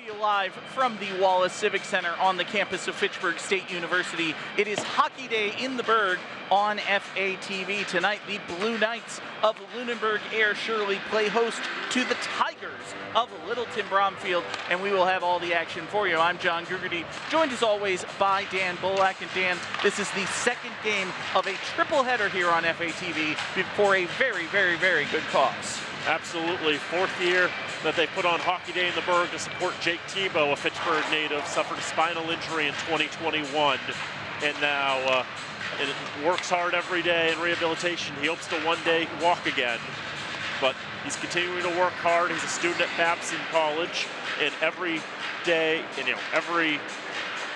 you live from the Wallace Civic Center on the campus of Fitchburg State University. It is Hockey Day in the Burg on FATV. Tonight, the Blue Knights of Lunenburg Ayer-Shirley play host to the Tigers of Littleton-Bromfield, and we will have all the action for you. I'm John Gugerty, joined as always by Dan Bullock. And Dan, this is the second game of a triple header here on FATV for a very, very, very good cause. Absolutely. Fourth year that they put on Hockey Day in the Burg to support Jake Tebow, a Fitchburg native, suffered a spinal injury in 2021, and now works hard every day in rehabilitation. He hopes to one day walk again, but he's continuing to work hard. He's a student at Babson College, and every day, every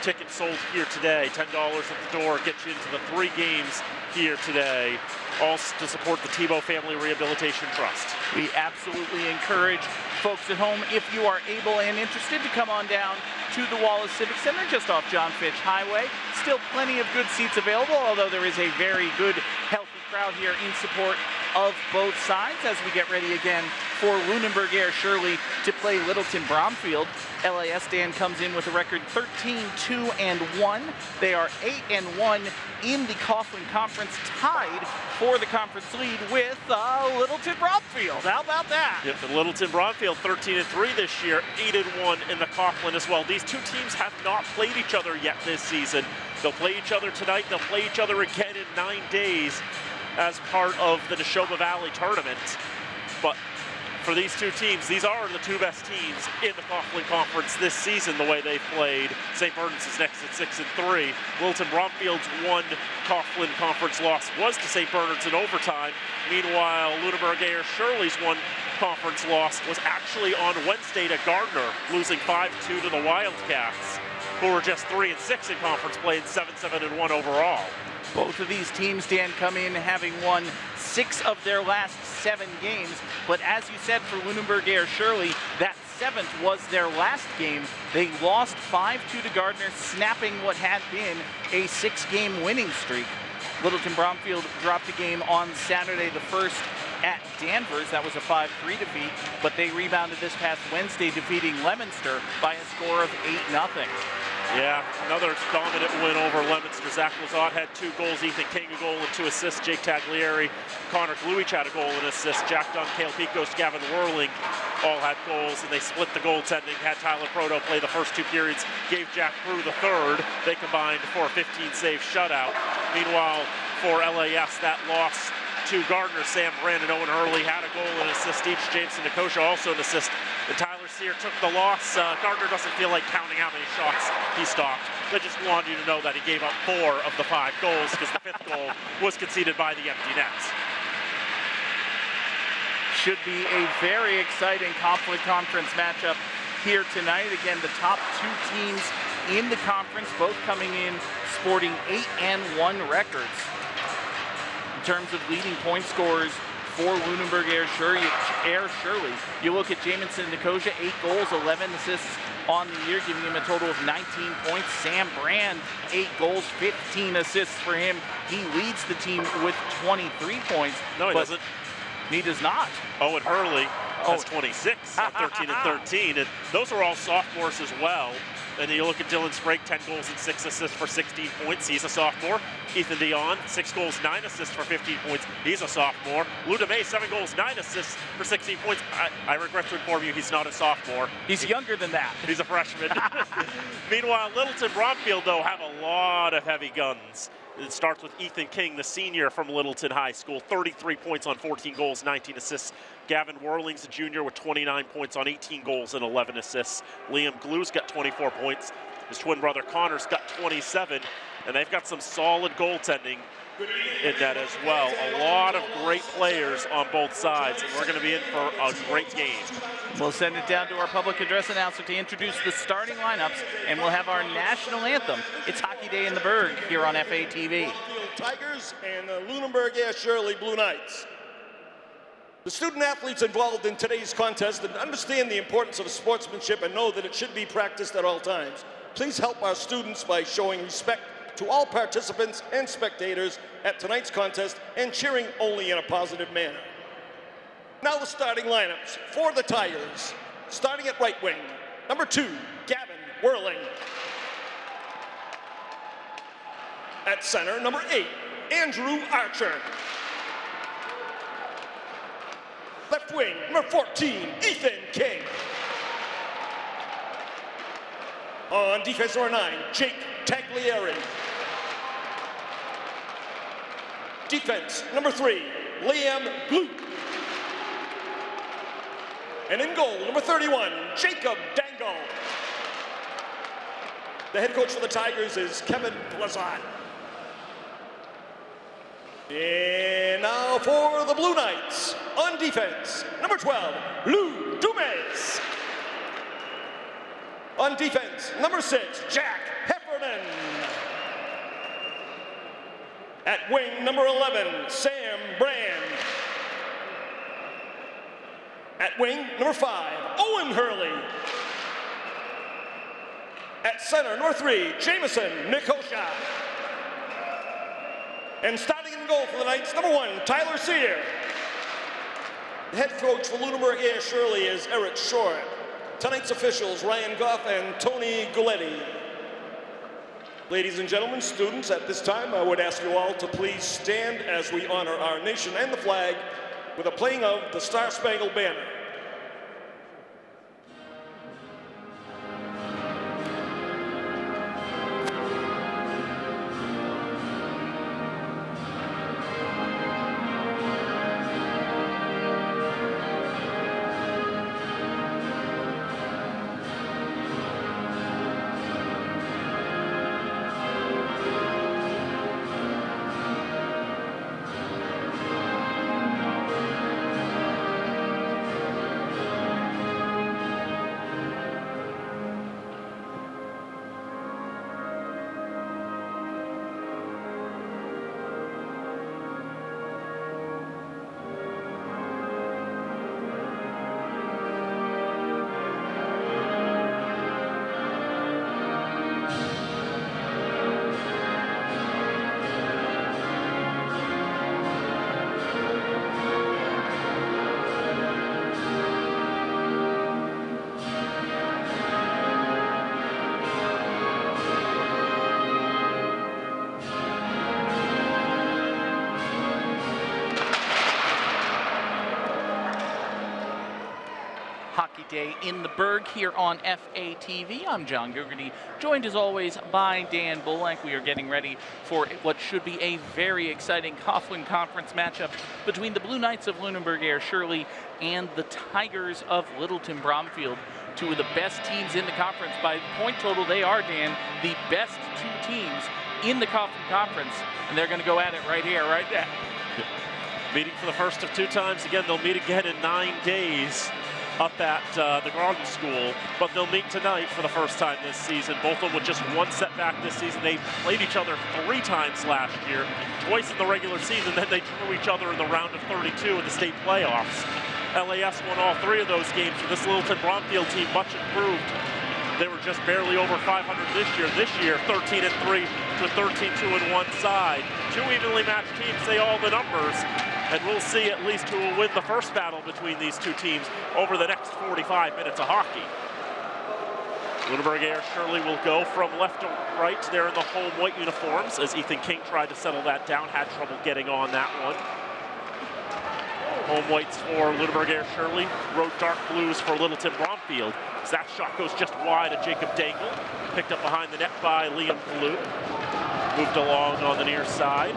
ticket sold here today, $10 at the door, gets you into the 3 games here today, all to support the Tebow Family Rehabilitation Trust. We absolutely encourage folks at home, if you are able and interested, to come on down to the Wallace Civic Center just off John Fitch Highway. Still plenty of good seats available, although there is a very good, healthy crowd here in support of both sides as we get ready again for Lunenburg Ayer-Shirley to play Littleton-Bromfield. LAS Dan comes in with a record 13-2-1. They are 8-1 in the Coughlin Conference, tied for the conference lead with Littleton-Bromfield. How about that? Yep, and Littleton-Bromfield 13-3 this year, 8-1 in the Coughlin as well. These two teams have not played each other yet this season. They'll play each other tonight. They'll play each other again in 9 days as part of the Neshoba Valley tournament. But for these two teams, these are the 2 best teams in the Coughlin Conference this season, the way they've played. St. Bernard's is next at 6-3. Littleton-Bromfield's one Coughlin Conference loss was to St. Bernard's in overtime. Meanwhile, Lunenburg Ayer-Shirley's one conference loss was actually on Wednesday to Gardner, losing 5-2 to the Wildcats, who were just 3-6 in conference play and 7-1 overall. Both of these teams, Dan, come in having won 6 of their last 7 games. But as you said, for Lunenburg Ayer-Shirley, that 7th was their last game. They lost 5-2 to Gardner, snapping what had been a 6-game winning streak. Littleton-Bromfield dropped a game on Saturday, the first at Danvers. That was a 5-3 defeat, but they rebounded this past Wednesday, defeating Leominster by a score of 8-0. Yeah, another dominant win over Leominster. Zach Lazat had 2 goals, Ethan King a goal and 2 assists, Jake Taglieri, Connor Gluich had a goal and assist, Jack Dunn, Cale Picos, Gavin Whirling all had goals, and they split the goaltending, had Tyler Proto play the first 2 periods, gave Jack Prue the third. They combined for a 15-save shutout. Meanwhile, for LAS, that loss to Gardner, Sam Brand and Owen Hurley had a goal and assist each. Jameson Nikosha also an assist. And Tyler Sear took the loss. Gardner doesn't feel like counting how many shots he stopped. They just wanted you to know that he gave up 4 of the 5 goals because the 5th goal was conceded by the empty nets. Should be a very exciting conference matchup here tonight. Again, the top 2 teams in the conference, both coming in sporting 8-1 records. In terms of leading point scorers for Lunenburg Ayer-Shirley, you look at Jameson Nikosha, 8 goals, 11 assists on the year, giving him a total of 19 points. Sam Brand, 8 goals, 15 assists for him. He leads the team with 23 points. No, he doesn't. He does not. Owen Hurley has 26 on 13-13, and those are all sophomores as well. And then you look at Dylan Sprague, 10 goals and 6 assists for 16 points. He's a sophomore. Ethan Dion, 6 goals, 9 assists for 15 points. He's a sophomore. Luda May, 7 goals, 9 assists for 16 points. I regret to inform you, he's not a sophomore. He's younger than that. He's a freshman. Meanwhile, Littleton-Bromfield, though, have a lot of heavy guns. It starts with Ethan King, the senior from Littleton High School, 33 points on 14 goals, 19 assists. Gavin Whirling's a junior with 29 points on 18 goals and 11 assists. Liam Glue's got 24 points. His twin brother Connor's got 27, and they've got some solid goaltending in that as well. A lot of great players on both sides, and we're going to be in for a great game. We'll send it down to our public address announcer to introduce the starting lineups, and we'll have our national anthem. It's Hockey Day in the Burg here on FATV. Tigers and the Lunenburg Ayer-Shirley Blue Knights. The student athletes involved in today's contest understand the importance of sportsmanship and know that it should be practiced at all times. Please help our students by showing respect to all participants and spectators at tonight's contest and cheering only in a positive manner. Now the starting lineups for the Tigers. Starting at right wing, number 2, Gavin Whirling. At center, number 8, Andrew Archer. Left wing, number 14, Ethan King. On defense, number 9, Jake Taglieri. Defense, number 3, Liam Glute. And in goal, number 31, Jacob Dangle. The head coach for the Tigers is Kevin Blazat. And now for the Blue Knights. On defense, number 12, Lou Dumas. On defense, number 6, Jack Heffernan. At wing, number 11, Sam Brand. At wing, number 5, Owen Hurley. At center, number 3, Jameson Nikosha. And starting in goal for the Knights, number 1, Tyler Sear. The head coach for Lunenburg Ayer-Shirley is Eric Short. Tonight's officials, Ryan Goff and Tony Guletti. Ladies and gentlemen, students, at this time, I would ask you all to please stand as we honor our nation and the flag with a playing of the Star-Spangled Banner. Hockey Day in the Berg here on FATV. I'm John Gogerty, joined as always by Dan Bulank. We are getting ready for what should be a very exciting Coughlin Conference matchup between the Blue Knights of Lunenburg Ayer-Shirley and the Tigers of Littleton-Bromfield. Two of the best teams in the conference. By point total, they are, Dan, the best two teams in the Coughlin Conference, and they're going to go at it right here, right now. Meeting for the first of 2 times. Again, they'll meet again in 9 days up at the Garden School, but they'll meet tonight for the first time this season. Both of them with just 1 setback this season. They played each other 3 times last year, twice in the regular season, then they drew each other in the round of 32 in the state playoffs. LAS won all 3 of those games for this Littleton-Bromfield team, much improved. They were just barely over 500 this year. This year, 13-3 to 13-2-1 side. 2 evenly matched teams say all the numbers, and we'll see at least who will win the first battle between these 2 teams over the next 45 minutes of hockey. Lunenburg Ayer-Shirley will go from left to right. They're in the home white uniforms as Ethan King tried to settle that down, had trouble getting on that one. Home whites for Lunenburg Ayer-Shirley, road dark blues for Littleton-Bromfield. That shot goes just wide of Jacob Dangle, picked up behind the net by Liam Blue. Moved along on the near side,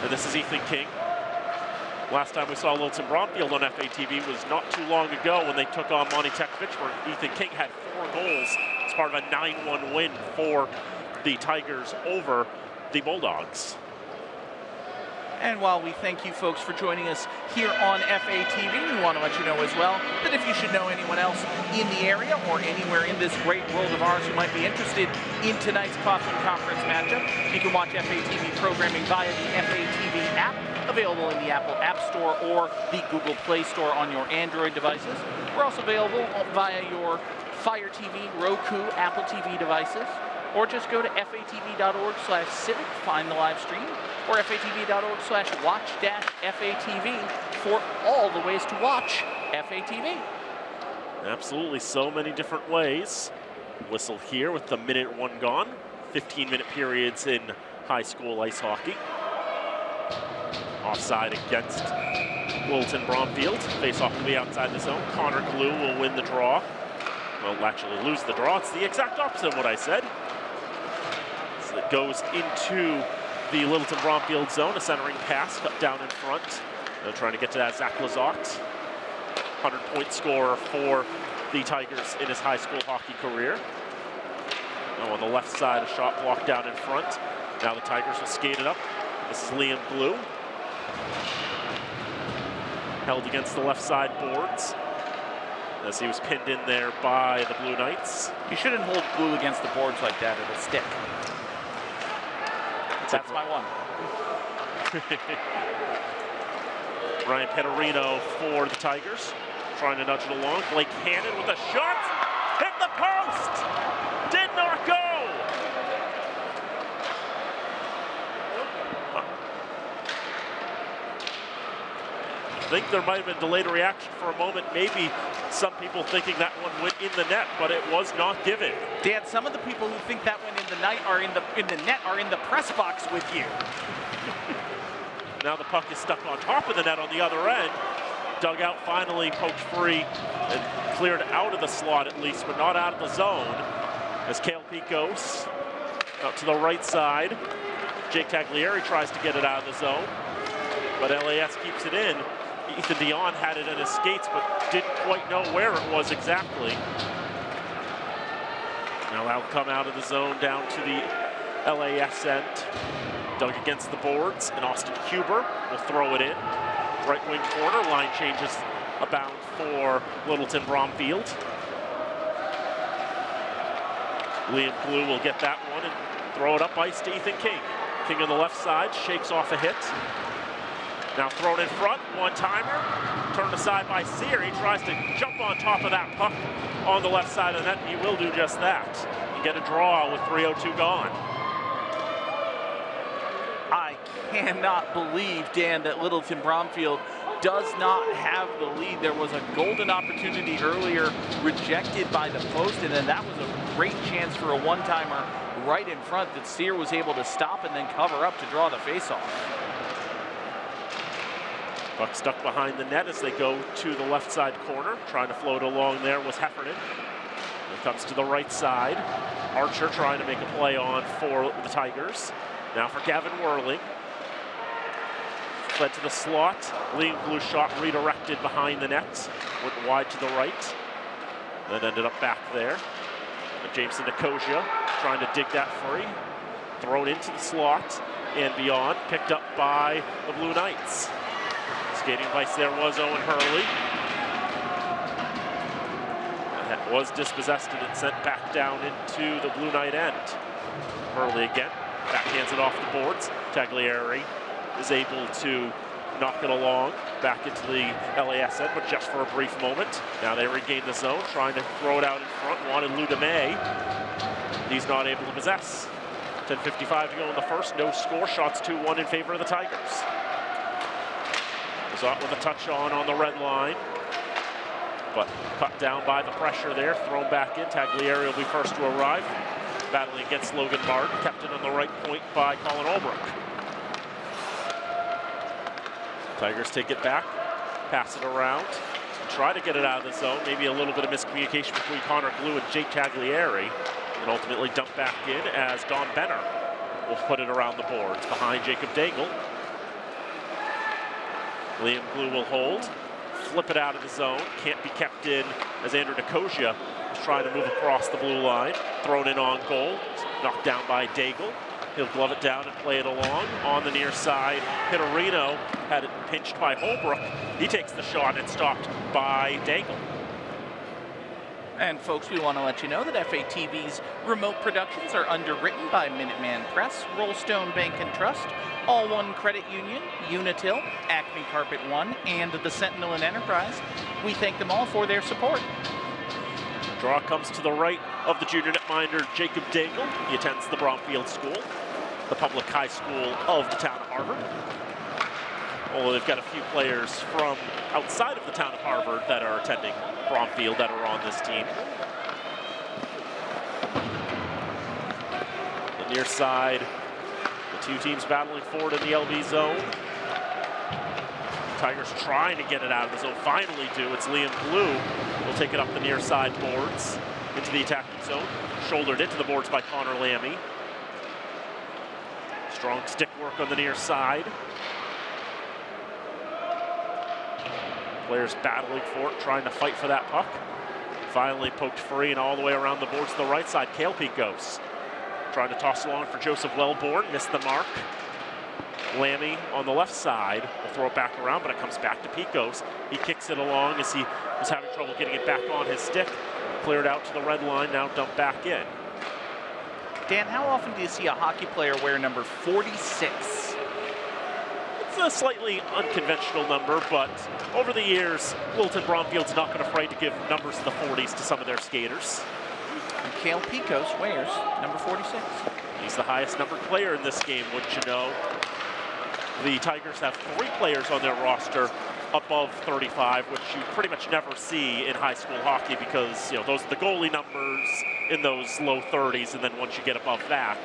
and this is Ethan King. Last time we saw Littleton-Bromfield on FATV was not too long ago when they took on Monty Tech Fitchburg. Ethan King had 4 goals as part of a 9-1 win for the Tigers over the Bulldogs. And while we thank you folks for joining us here on FATV, we want to let you know as well that if you should know anyone else in the area or anywhere in this great world of ours who might be interested in tonight's Coughlin Conference matchup, you can watch FATV programming via the FATV app, available in the Apple App Store or the Google Play Store on your Android devices. We're also available via your Fire TV, Roku, Apple TV devices, or just go to fatv.org/civic, find the live stream, or fatv.org/watch-fatv for all the ways to watch FATV. Absolutely, so many different ways. Whistle here with the minute 1 gone. 15-minute periods in high school ice hockey. Offside against Littleton-Bromfield. Face-off will be outside the zone. Connor Glue will win the draw. Well, actually lose the draw. It's the exact opposite of what I said. So it goes into the Littleton-Bromfield zone. A centering pass cut down in front. They're trying to get to that Zach Lazat. 100-point scorer for the Tigers in his high school hockey career. Now on the left side, a shot blocked down in front. Now the Tigers will skate it up. This is Liam Glue. Held against the left side boards as he was pinned in there by the Blue Knights. You shouldn't hold Glue against the boards like that, it'll stick. That's my one. Ryan Petterino for the Tigers, trying to nudge it along. Blake Hannon with a shot, hit the post, did not go. I think there might have been delayed reaction for a moment. Maybe some people thinking that one went in the net, but it was not given. Dan, some of the people who think that went in the net are in the press box with you. Now the puck is stuck on top of the net on the other end. Dug out finally, poked free, and cleared out of the slot at least, but not out of the zone. As Cale Peak goes out to the right side. Jake Taglieri tries to get it out of the zone, but LAS keeps it in. Ethan Dion had it in his skates, but didn't quite know where it was exactly. Now that'll come out of the zone down to the LAS end. Dug against the boards, and Austin Huber will throw it in. Right wing corner, line changes abound for Littleton-Bromfield. Liam Glue will get that one and throw it up ice to Ethan King. King on the left side, shakes off a hit. Now thrown in front, one-timer, turned aside by Sear. He tries to jump on top of that puck on the left side of the net, and he will do just that. And get a draw with 3:02 gone. I cannot believe, Dan, that Littleton-Bromfield does not have the lead. There was a golden opportunity earlier rejected by the post, and then that was a great chance for a one-timer right in front that Sear was able to stop and then cover up to draw the faceoff. Puck stuck behind the net as they go to the left side corner. Trying to float along there was Heffernan. It comes to the right side. Archer trying to make a play on for the Tigers. Now for Gavin Whirling. Fled to the slot. Liam Glue shot redirected behind the net. Went wide to the right. Then ended up back there. And Jameson Nicosia trying to dig that free. Thrown into the slot and beyond. Picked up by the Blue Knights. Skating vice there was Owen Hurley. That was dispossessed and sent back down into the Blue Knight end. Hurley again, backhands it off the boards. Taglieri is able to knock it along back into the LAS end, but just for a brief moment. Now they regain the zone, trying to throw it out in front. Wanted Ludame. He's not able to possess. 10:55 to go in the first. No score. Shots 2-1 in favor of the Tigers. Lazat with a touch on the red line, but cut down by the pressure there, thrown back in. Taglieri will be first to arrive, battling against Logan Martin, kept it on the right point by Colin Olbrich. Tigers take it back, pass it around, try to get it out of the zone. Maybe a little bit of miscommunication between Connor Glue and Jake Taglieri, and ultimately dump back in as Don Benner will put it around the boards behind Jacob Daigle. Liam Glue will hold, flip it out of the zone, can't be kept in as Andrew Nicosia is trying to move across the blue line. Thrown in on goal, knocked down by Daigle. He'll glove it down and play it along. On the near side, Pittarino had it pinched by Holbrook. He takes the shot and stopped by Daigle. And folks, we want to let you know that FATV's remote productions are underwritten by Minuteman Press, Rollstone Bank and Trust, All One Credit Union, Unitil, Acme Carpet One, and the Sentinel and Enterprise. We thank them all for their support. Draw comes to the right of the junior netminder Jacob Daigle. He attends the Bromfield School, the public high school of the town of Harvard. Well, they've got a few players from outside of the town of Harvard that are attending Bromfield that are on this team. The near side, the two teams battling forward in the LB zone. Tigers trying to get it out of the zone, finally do. It's Liam Blue will take it up the near side boards into the attacking zone. Shouldered into the boards by Connor Lammy. Strong stick work on the near side. Players battling for it, trying to fight for that puck. Finally poked free and all the way around the boards to the right side. Cale Picos trying to toss along for Joseph Wellborn, missed the mark. Lammy on the left side will throw it back around, but it comes back to Picos. He kicks it along as he was having trouble getting it back on his stick. Cleared out to the red line, now dumped back in. Dan, how often do you see a hockey player wear number 46? It's a slightly unconventional number, but over the years, Littleton-Bromfield's not been afraid to give numbers to the 40s to some of their skaters. And Cale Picos wears number 46. He's the highest numbered player in this game, wouldn't you know? The Tigers have 3 players on their roster above 35, which you pretty much never see in high school hockey because, you know, those are the goalie numbers in those low 30s, and then once you get above that,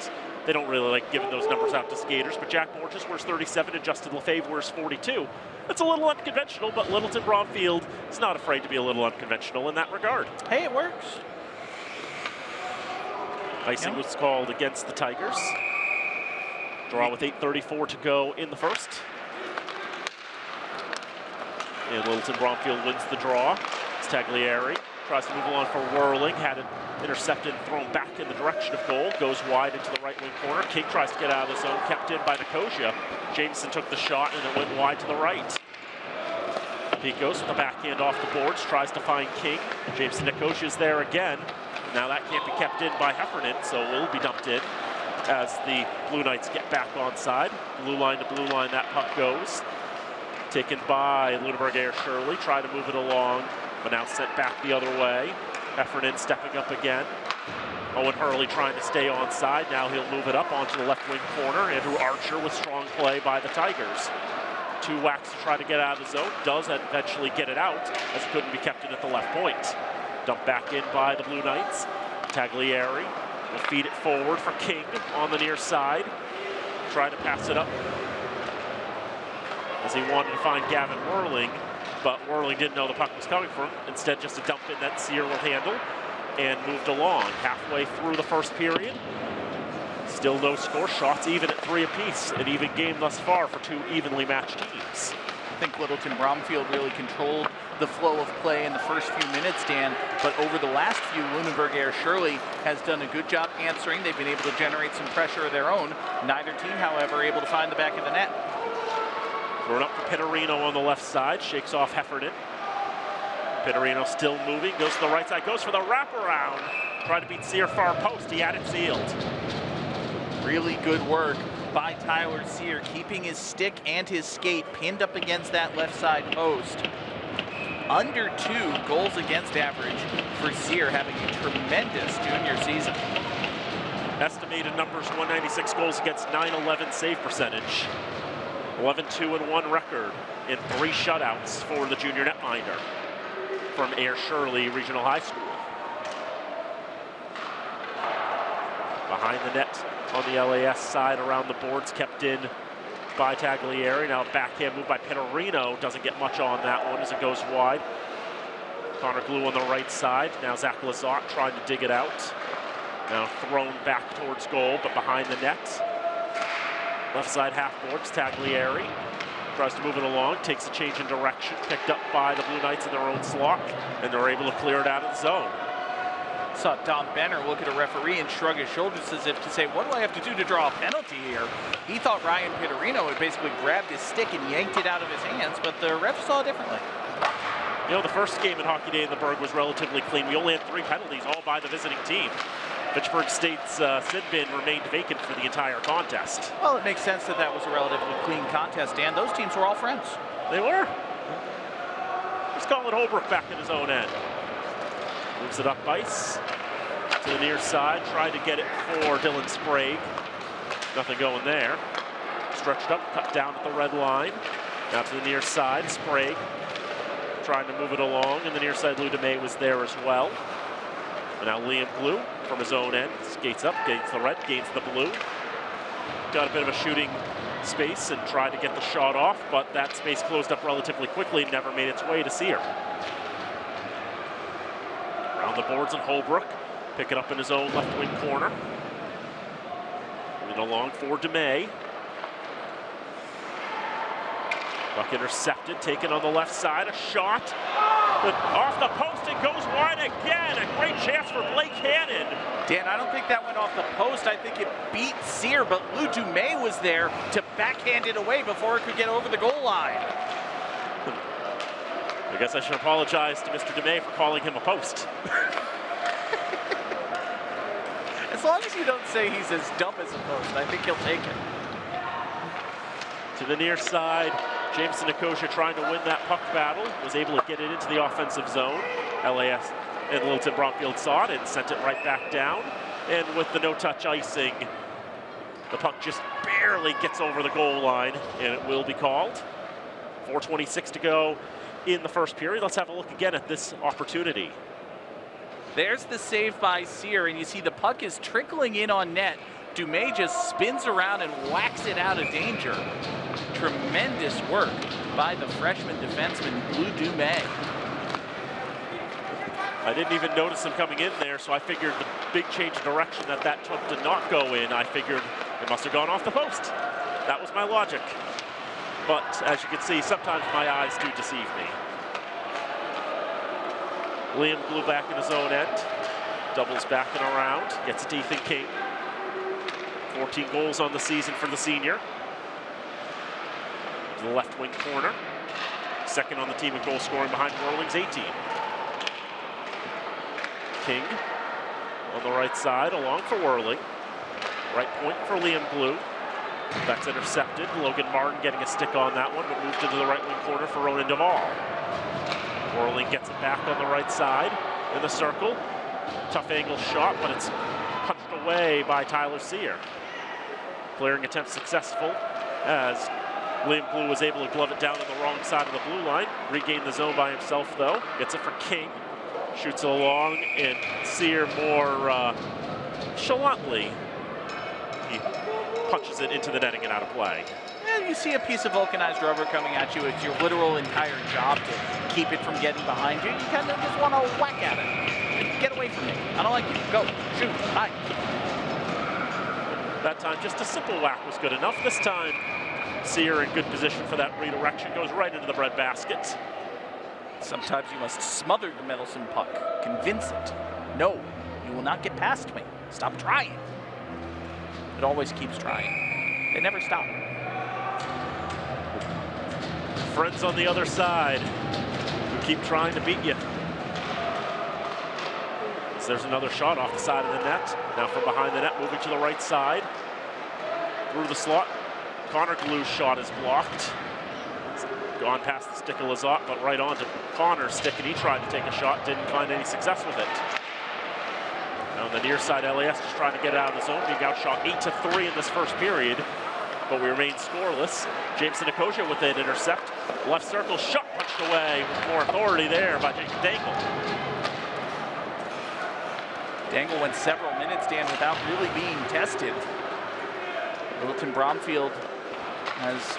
they don't really like giving those numbers out to skaters. But Jack Borges wears 37 and Justin Lefebvre wears 42. That's a little unconventional, but Littleton-Bromfield is not afraid to be a little unconventional in that regard. Hey, it works. Icing was called against the Tigers. Draw with 8:34 to go in the first. And Littleton-Bromfield wins the draw. It's Taglieri. Tries to move along for Whirling. Had it intercepted and thrown back in the direction of goal. Goes wide into the right wing corner. King tries to get out of the zone. Kept in by Nicosia. Jameson took the shot and it went wide to the right. Picos with the backhand off the boards. Tries to find King. Jameson Nicosia's there again. Now that can't be kept in by Heffernan, so it will be dumped in as the Blue Knights get back onside. Blue line to blue line, that puck goes. Taken by Lunenburg Ayer-Shirley, try to move it along, but now sent back the other way. Heffernan stepping up again. Owen Hurley trying to stay onside. Now he'll move it up onto the left wing corner. Andrew Archer with strong play by the Tigers. 2 whacks to try to get out of the zone. Does eventually get it out as it couldn't be kept in at the left point. Dumped back in by the Blue Knights. Taglieri will feed it forward for King on the near side. Try to pass it up as he wanted to find Gavin Whirling, but Whirling didn't know the puck was coming from him. Instead, just a dump in that Sear will handle and moved along. Halfway through the first period. Still no score. Shots even at 3 apiece. An even game thus far for 2 evenly matched teams. I think Littleton-Bromfield really controlled the flow of play in the first few minutes, Dan, but over the last few, Lunenburg Ayer-Shirley has done a good job answering. They've been able to generate some pressure of their own. Neither team, however, able to find the back of the net. Thrown up for Pittarino on the left side, shakes off Heffernan. Pittarino still moving, goes to the right side, goes for the wraparound. Try to beat Sear far post, he had it sealed. Really good work by Tyler Sear, keeping his stick and his skate pinned up against that left side post. Under 2 goals against average for Sear, having a tremendous junior season. Estimated numbers, 196 goals against, 911 save percentage. 11-2-1 record in 3 shutouts for the junior netminder from Ayer-Shirley Regional High School. Behind the net on the LAS side, around the boards, kept in by Taglieri. Now backhand move by Pittarino, doesn't get much on that one as it goes wide. Connor Glue on the right side. Now Zach Lazat trying to dig it out. Now thrown back towards goal, but behind the net. Left side half boards, Taglieri tries to move it along, takes a change in direction, picked up by the Blue Knights in their own slot, and they're able to clear it out of the zone. Saw Don Benner look at a referee and shrug his shoulders as if to say, what do I have to do to draw a penalty here? He thought Ryan Pittarino had basically grabbed his stick and yanked it out of his hands, but the ref saw it differently. You know, the first game at Hockey Day in the Berg was relatively clean. We only had 3 penalties, all by the visiting team. Fitchburg State's sin bin remained vacant for the entire contest. Well, it makes sense that that was a relatively clean contest, Dan. Those teams were all friends. They were. Here's Colin Holbrook back in his own end. Moves it up ice to the near side. Tried to get it for Dylan Sprague. Nothing going there. Stretched up, cut down at the red line. Now to the near side, Sprague trying to move it along, and the near side Lou DeMay was there as well. And now Liam Glue from his own end, skates up, gains the red, gains the blue. Got a bit of a shooting space and tried to get the shot off, but that space closed up relatively quickly and never made its way to Sear. Around the boards and Holbrook, pick it up in his own left wing corner. Moving along for DeMay. Puck intercepted, taken on the left side, a shot. But off the post, it goes wide again. A great chance for Blake Hannon. Dan, I don't think that went off the post. I think it beat Sear, but Lou DeMay was there to backhand it away before it could get over the goal line. I guess I should apologize to Mr. DeMay for calling him a post. As long as you don't say he's as dumb as a post, I think he'll take it. To the near side, Jameson Nicosia trying to win that puck battle, was able to get it into the offensive zone. LAS and Littleton-Bromfield saw it and sent it right back down. And with the no-touch icing, the puck just barely gets over the goal line, and it will be called. 4:26 to go in the first period. Let's have a look again at this opportunity. There's the save by Sear, and you see the puck is trickling in on net. DeMay just spins around and whacks it out of danger. Tremendous work by the freshman defenseman, Lou DeMay. I didn't even notice him coming in there, so I figured the big change of direction that took to not go in, I figured it must have gone off the post. That was my logic. But as you can see, sometimes my eyes do deceive me. Liam Glue back in his own end, doubles back and around, gets it to Ethan King. 14 goals on the season for the senior. To the left wing corner. Second on the team in goal scoring behind Whirling's 18. King on the right side, along for Whirling. Right point for Liam Glue. That's intercepted. Logan Martin getting a stick on that one, but moved into the right wing corner for Ronan Duvall. Whirling gets it back on the right side in the circle. Tough angle shot, but it's punched away by Tyler Sear. Clearing attempt successful as Liam Glue was able to glove it down on the wrong side of the blue line. Regained the zone by himself though. Gets it for King. Shoots it along, and Sear more chalantly, he punches it into the netting and out of play. And you see a piece of vulcanized rubber coming at you. It's your literal entire job to keep it from getting behind you. You kind of just want to whack at it. Get away from me. I don't like you. Go. Shoot. Hi. That time, just a simple whack was good enough. This time, Sear in good position for that redirection. Goes right into the breadbasket. Sometimes you must smother the meddlesome puck. Convince it. No, you will not get past me. Stop trying. It always keeps trying. They never stop. Friends on the other side who keep trying to beat you. So there's another shot off the side of the net. Now from behind the net, moving to the right side. Through the slot. Connor Glue's shot is blocked. Gone past the stick of Lizotte, but right on to Connor's stick, and he tried to take a shot, didn't find any success with it. Now on the near side, LAS just trying to get it out of the zone, being outshot 8-3 in this first period, but we remain scoreless. Jameson Nicosia with an intercept. Left circle, shot punched away with more authority there by Jacob Dangle. Dangle went several minutes, Dan, without really being tested. Littleton-Bromfield has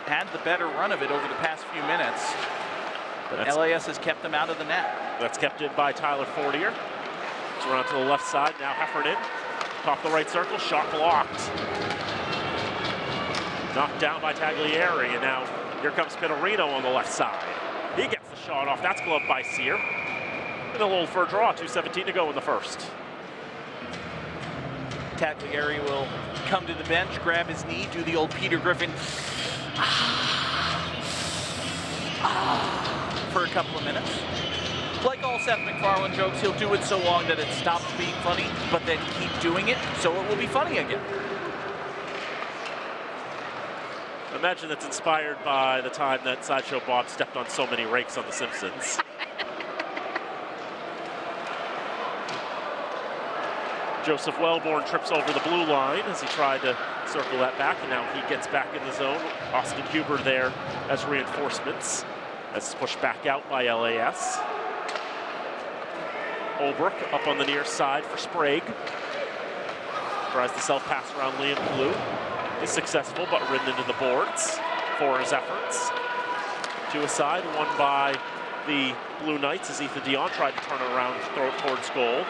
had the better run of it over the past few minutes, but LAS has kept them out of the net. That's kept in by Tyler Fortier. It's around to the left side, now Heffernan. Top the right circle, shot blocked. Knocked down by Taglieri, and now here comes Pittarino on the left side. He gets the shot off, that's gloved by Sear. And a little for a draw, 2:17 to go in the first. Taglieri will come to the bench, grab his knee, do the old Peter Griffin for a couple of minutes. Like all Seth MacFarlane jokes, he'll do it so long that it stops being funny, but then keep doing it, so it will be funny again. Imagine that's inspired by the time that Sideshow Bob stepped on so many rakes on The Simpsons. Joseph Wellborn trips over the blue line as he tried to circle that back, and now he gets back in the zone. Austin Huber there as reinforcements. That's pushed back out by LAS. Holbrook up on the near side for Sprague. Tries the self-pass around Liam Blue. Is successful, but ridden into the boards for his efforts. To a side, won by the Blue Knights as Ethan Dion tried to turn it around and throw it towards goal.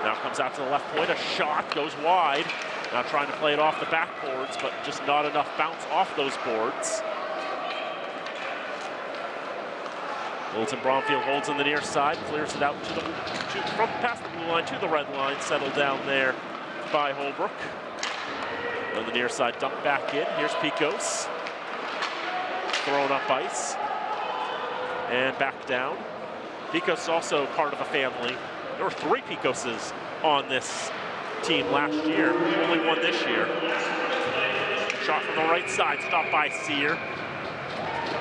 Now comes out to the left point, a shot goes wide. Now trying to play it off the backboards, but just not enough bounce off those boards. Littleton-Bromfield holds on the near side, clears it out from past the blue line to the red line, settled down there by Holbrook. On the near side, dump back in. Here's Picos. Thrown up ice. And back down. Picos also part of a family. There were 3 Picoses on this team last year, only one this year. Shot from the right side, stopped by Sear.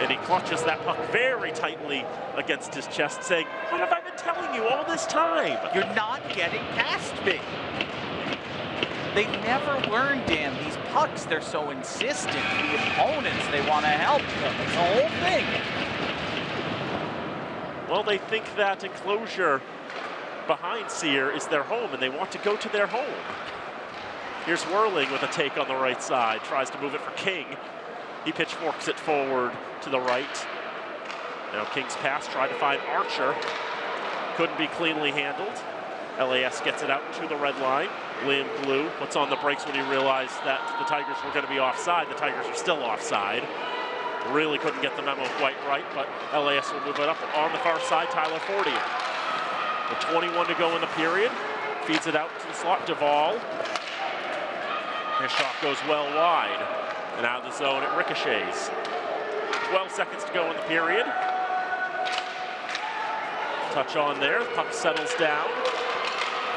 And he clutches that puck very tightly against his chest, saying, "What have I been telling you all this time? You're not getting past me." They never learn, Dan. These pucks, they're so insistent. The opponents, they want to help them. It's the whole thing. Well, they think that enclosure behind Sear is their home, and they want to go to their home. Here's Whirling with a take on the right side. Tries to move it for King. He pitchforks it forward to the right. Now King's pass tried to find Archer. Couldn't be cleanly handled. LAS gets it out to the red line. Liam Blue puts on the brakes when he realized that the Tigers were going to be offside. The Tigers are still offside. Really couldn't get the memo quite right, but LAS will move it up on the far side. Tyler Fortier. With 21 to go in the period. Feeds it out to the slot. Duvall. His shot goes well wide. And out of the zone, it ricochets. 12 seconds to go in the period. Touch on there. Puck settles down.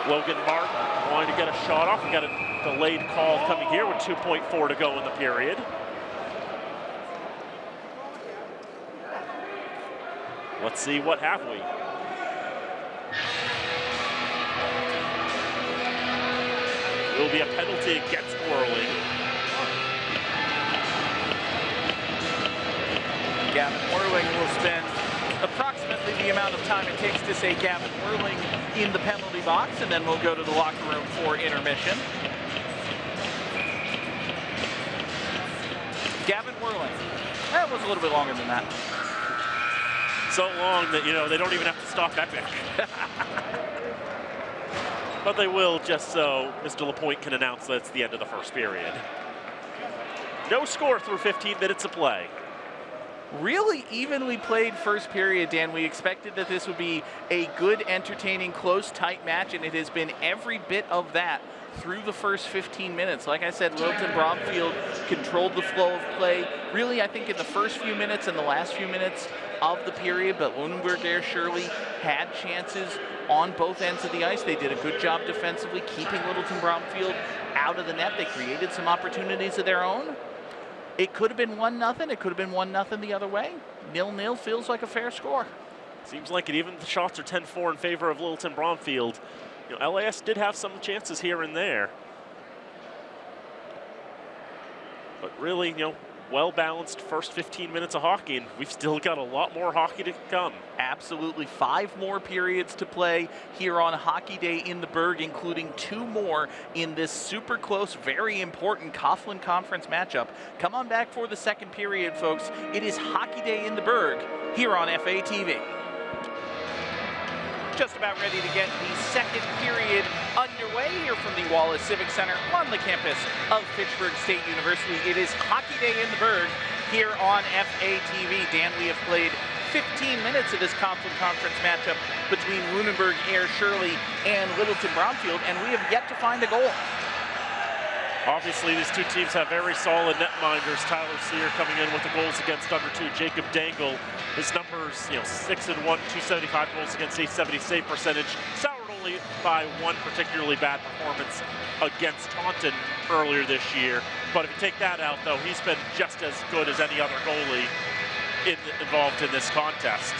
Logan Martin wanting to get a shot off. We got a delayed call coming here with 2.4 to go in the period. Let's see, what have we? Will be a penalty against Whirling. Gavin Whirling will spend approximately the amount of time it takes to say Gavin Whirling in the penalty box, and then we'll go to the locker room for intermission. Gavin Whirling. That was a little bit longer than that. So long that, you know, they don't even have to stop Epic. But they will, just so Mr. LaPointe can announce that it's the end of the first period. No score through 15 minutes of play. Really evenly played first period, Dan. We expected that this would be a good, entertaining, close, tight match, and it has been every bit of that through the first 15 minutes. Like I said, Littleton-Bromfield controlled the flow of play. Really, I think in the first few minutes and the last few minutes of the period, but Lunenburg, Ayer-Shirley had chances on both ends of the ice. They did a good job defensively, keeping Littleton-Bromfield out of the net. They created some opportunities of their own. It could have been 1-0. It could have been 1-0 the other way. 0-0 feels like a fair score. Seems like it. Even the shots are 10-4 in favor of Littleton-Bromfield. You know, LAS did have some chances here and there. But really, you know, well-balanced first 15 minutes of hockey, and we've still got a lot more hockey to come. Absolutely. 5 more periods to play here on Hockey Day in the Berg, including 2 more in this super close, very important Coughlin Conference matchup. Come on back for the second period, folks. It is Hockey Day in the Berg here on FATV. Just about ready to get the second period underway here from the Wallace Civic Center on the campus of Fitchburg State University. It is Hockey Day in the Berg here on FATV. Dan, we have played 15 minutes of this Coughlin Conference matchup between Lunenburg, Ayer-Shirley, and Littleton-Bromfield, and we have yet to find a goal. Obviously, these two teams have very solid netminders. Tyler Sear coming in with the goals against under 2. Jacob Dangle, his numbers, 6-1, 275 goals against, 870 save percentage. Soured only by one particularly bad performance against Taunton earlier this year. But if you take that out, though, he's been just as good as any other goalie involved in this contest.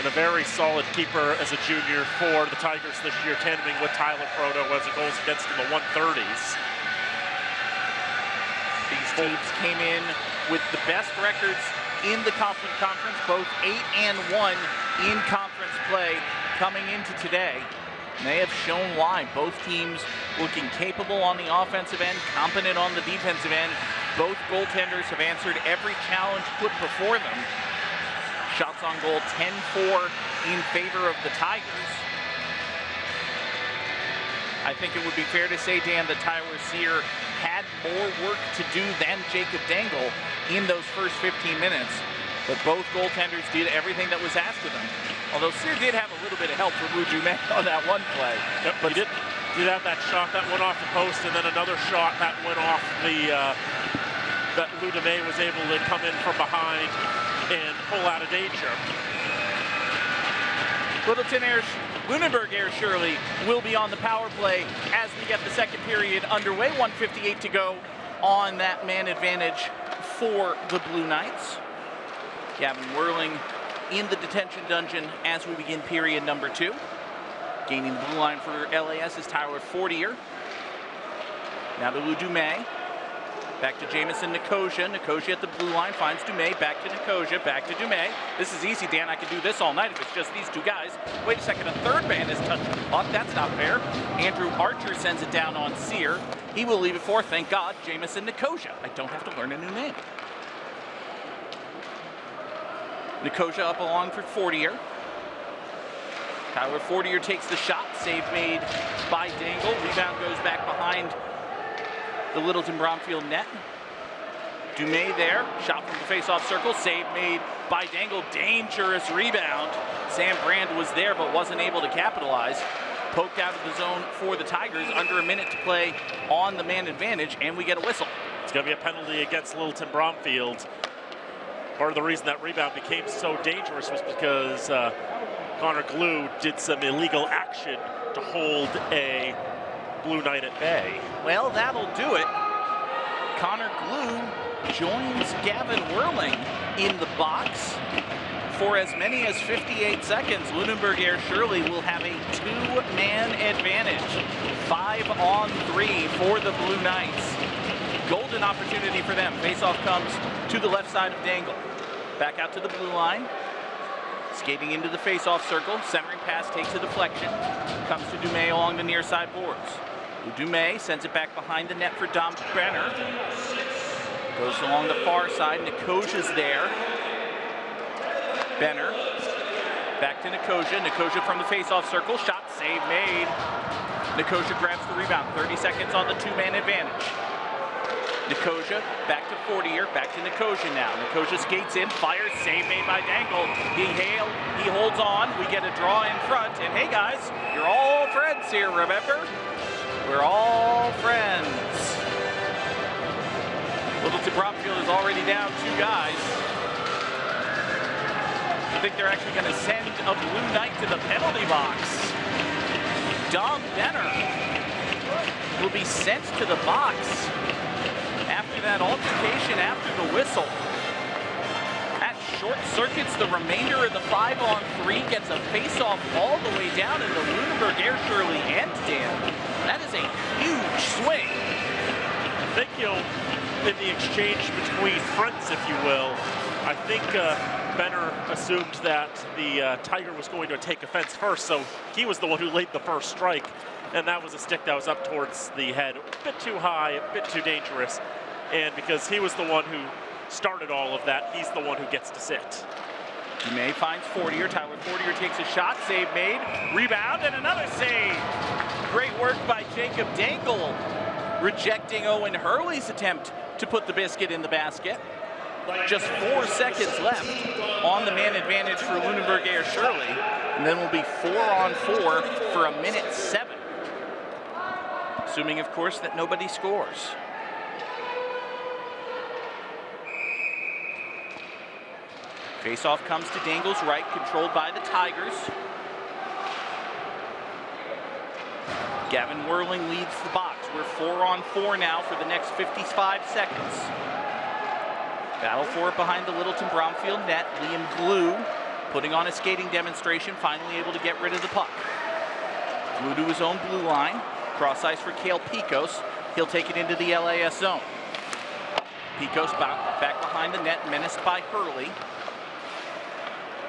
and a very solid keeper as a junior for the Tigers this year, tandeming with Tyler Proto, who has a goals against in the 130s. These teams came in with the best records in the conference, both 8-1 in conference play coming into today. And they have shown why. Both teams looking capable on the offensive end, competent on the defensive end. Both goaltenders have answered every challenge put before them. Shots on goal 10-4 in favor of the Tigers. I think it would be fair to say, Dan, that Tyler Sear had more work to do than Jacob Dangle in those first 15 minutes. But both goaltenders did everything that was asked of them. Although Sear did have a little bit of help from Lunenburg on that one play. Yep, but he did have that shot that went off the post, and then another shot that went off the that Lunenburg was able to come in from behind and pull out of danger. Lunenburg Ayer-Shirley will be on the power play as we get the second period underway. 1:58 to go on that man advantage for the Blue Knights. Gavin Whirling in the detention dungeon as we begin period number 2. Gaining the blue line for LAS is Tyler Fortier. Now to Lou Dumais. Back to Jamison Nicosia. Nicosia at the blue line finds Dumais. Back to Nicosia. Back to Dumais. This is easy, Dan. I could do this all night if it's just these two guys. Wait a second. A third man is touching the puck. That's not fair. Andrew Archer sends it down on Sear. He will leave it for, thank God, Jamison Nicosia. I don't have to learn a new name. Nicosia up along for Fortier. Tyler Fortier takes the shot. Save made by Dangle. Rebound goes back behind the Littleton-Bromfield net. Dumais there. Shot from the face-off circle. Save made by Dangle. Dangerous rebound. Sam Brand was there but wasn't able to capitalize. Poked out of the zone for the Tigers. Under a minute to play on the man advantage, and we get a whistle. It's going to be a penalty against Littleton-Bromfield. Part of the reason that rebound became so dangerous was because Connor Glue did some illegal action to hold a Blue Knight at bay. Well, that'll do it. Connor Glue joins Gavin Whirling in the box for as many as 58 seconds. Lunenburg Ayer-Shirley will have a 2-man advantage. 5-on-3 for the Blue Knights. Golden opportunity for them. Faceoff comes to the left side of Dangle. Back out to the blue line. Skating into the face-off circle. Centering pass takes a deflection. Comes to Dumais along the near side boards. Dumais sends it back behind the net for Dom Benner. Goes along the far side. Nicosia's there. Benner. Back to Nicosia. Nicosia from the face-off circle. Shot save made. Nicosia grabs the rebound. 30 seconds on the 2-man advantage. Nicosia, back to Fortier, back to Nicosia now. Nicosia skates in, fires, save made by Dangle. He holds on, we get a draw in front, and hey guys, you're all friends here, remember? We're all friends. Littleton-Bromfield is already down 2 guys. I think they're actually going to send a Blue Knight to the penalty box. Dom Benner will be sent to the box after that altercation, after the whistle. That short circuits the remainder of the 5-on-3, gets a face-off all the way down in the Lunenburg Ayer-Shirley end, Dan. That is a huge swing. I think, in the exchange between fronts, if you will, I think Benner assumed that the Tiger was going to take offense first, so he was the one who laid the first strike. And that was a stick that was up towards the head. A bit too high, a bit too dangerous. And because he was the one who started all of that, he's the one who gets to sit. Dumais finds Fortier. Tyler Fortier takes a shot. Save made. Rebound and another save. Great work by Jacob Dangle, rejecting Owen Hurley's attempt to put the biscuit in the basket. Just 4 seconds left on the man advantage for Lunenburg Ayer-Shirley. And then we'll be 4-on-4 for 1:07. Assuming, of course, that nobody scores. Faceoff comes to Dangle's right, controlled by the Tigers. Gavin Whirling leads the box. We're 4-on-4 now for the next 55 seconds. Battle for it behind the Littleton-Bromfield net. Liam Glue putting on a skating demonstration, finally able to get rid of the puck. Blue to his own blue line. Cross ice for Cale Picos. He'll take it into the LAS zone. Picos back behind the net, menaced by Hurley.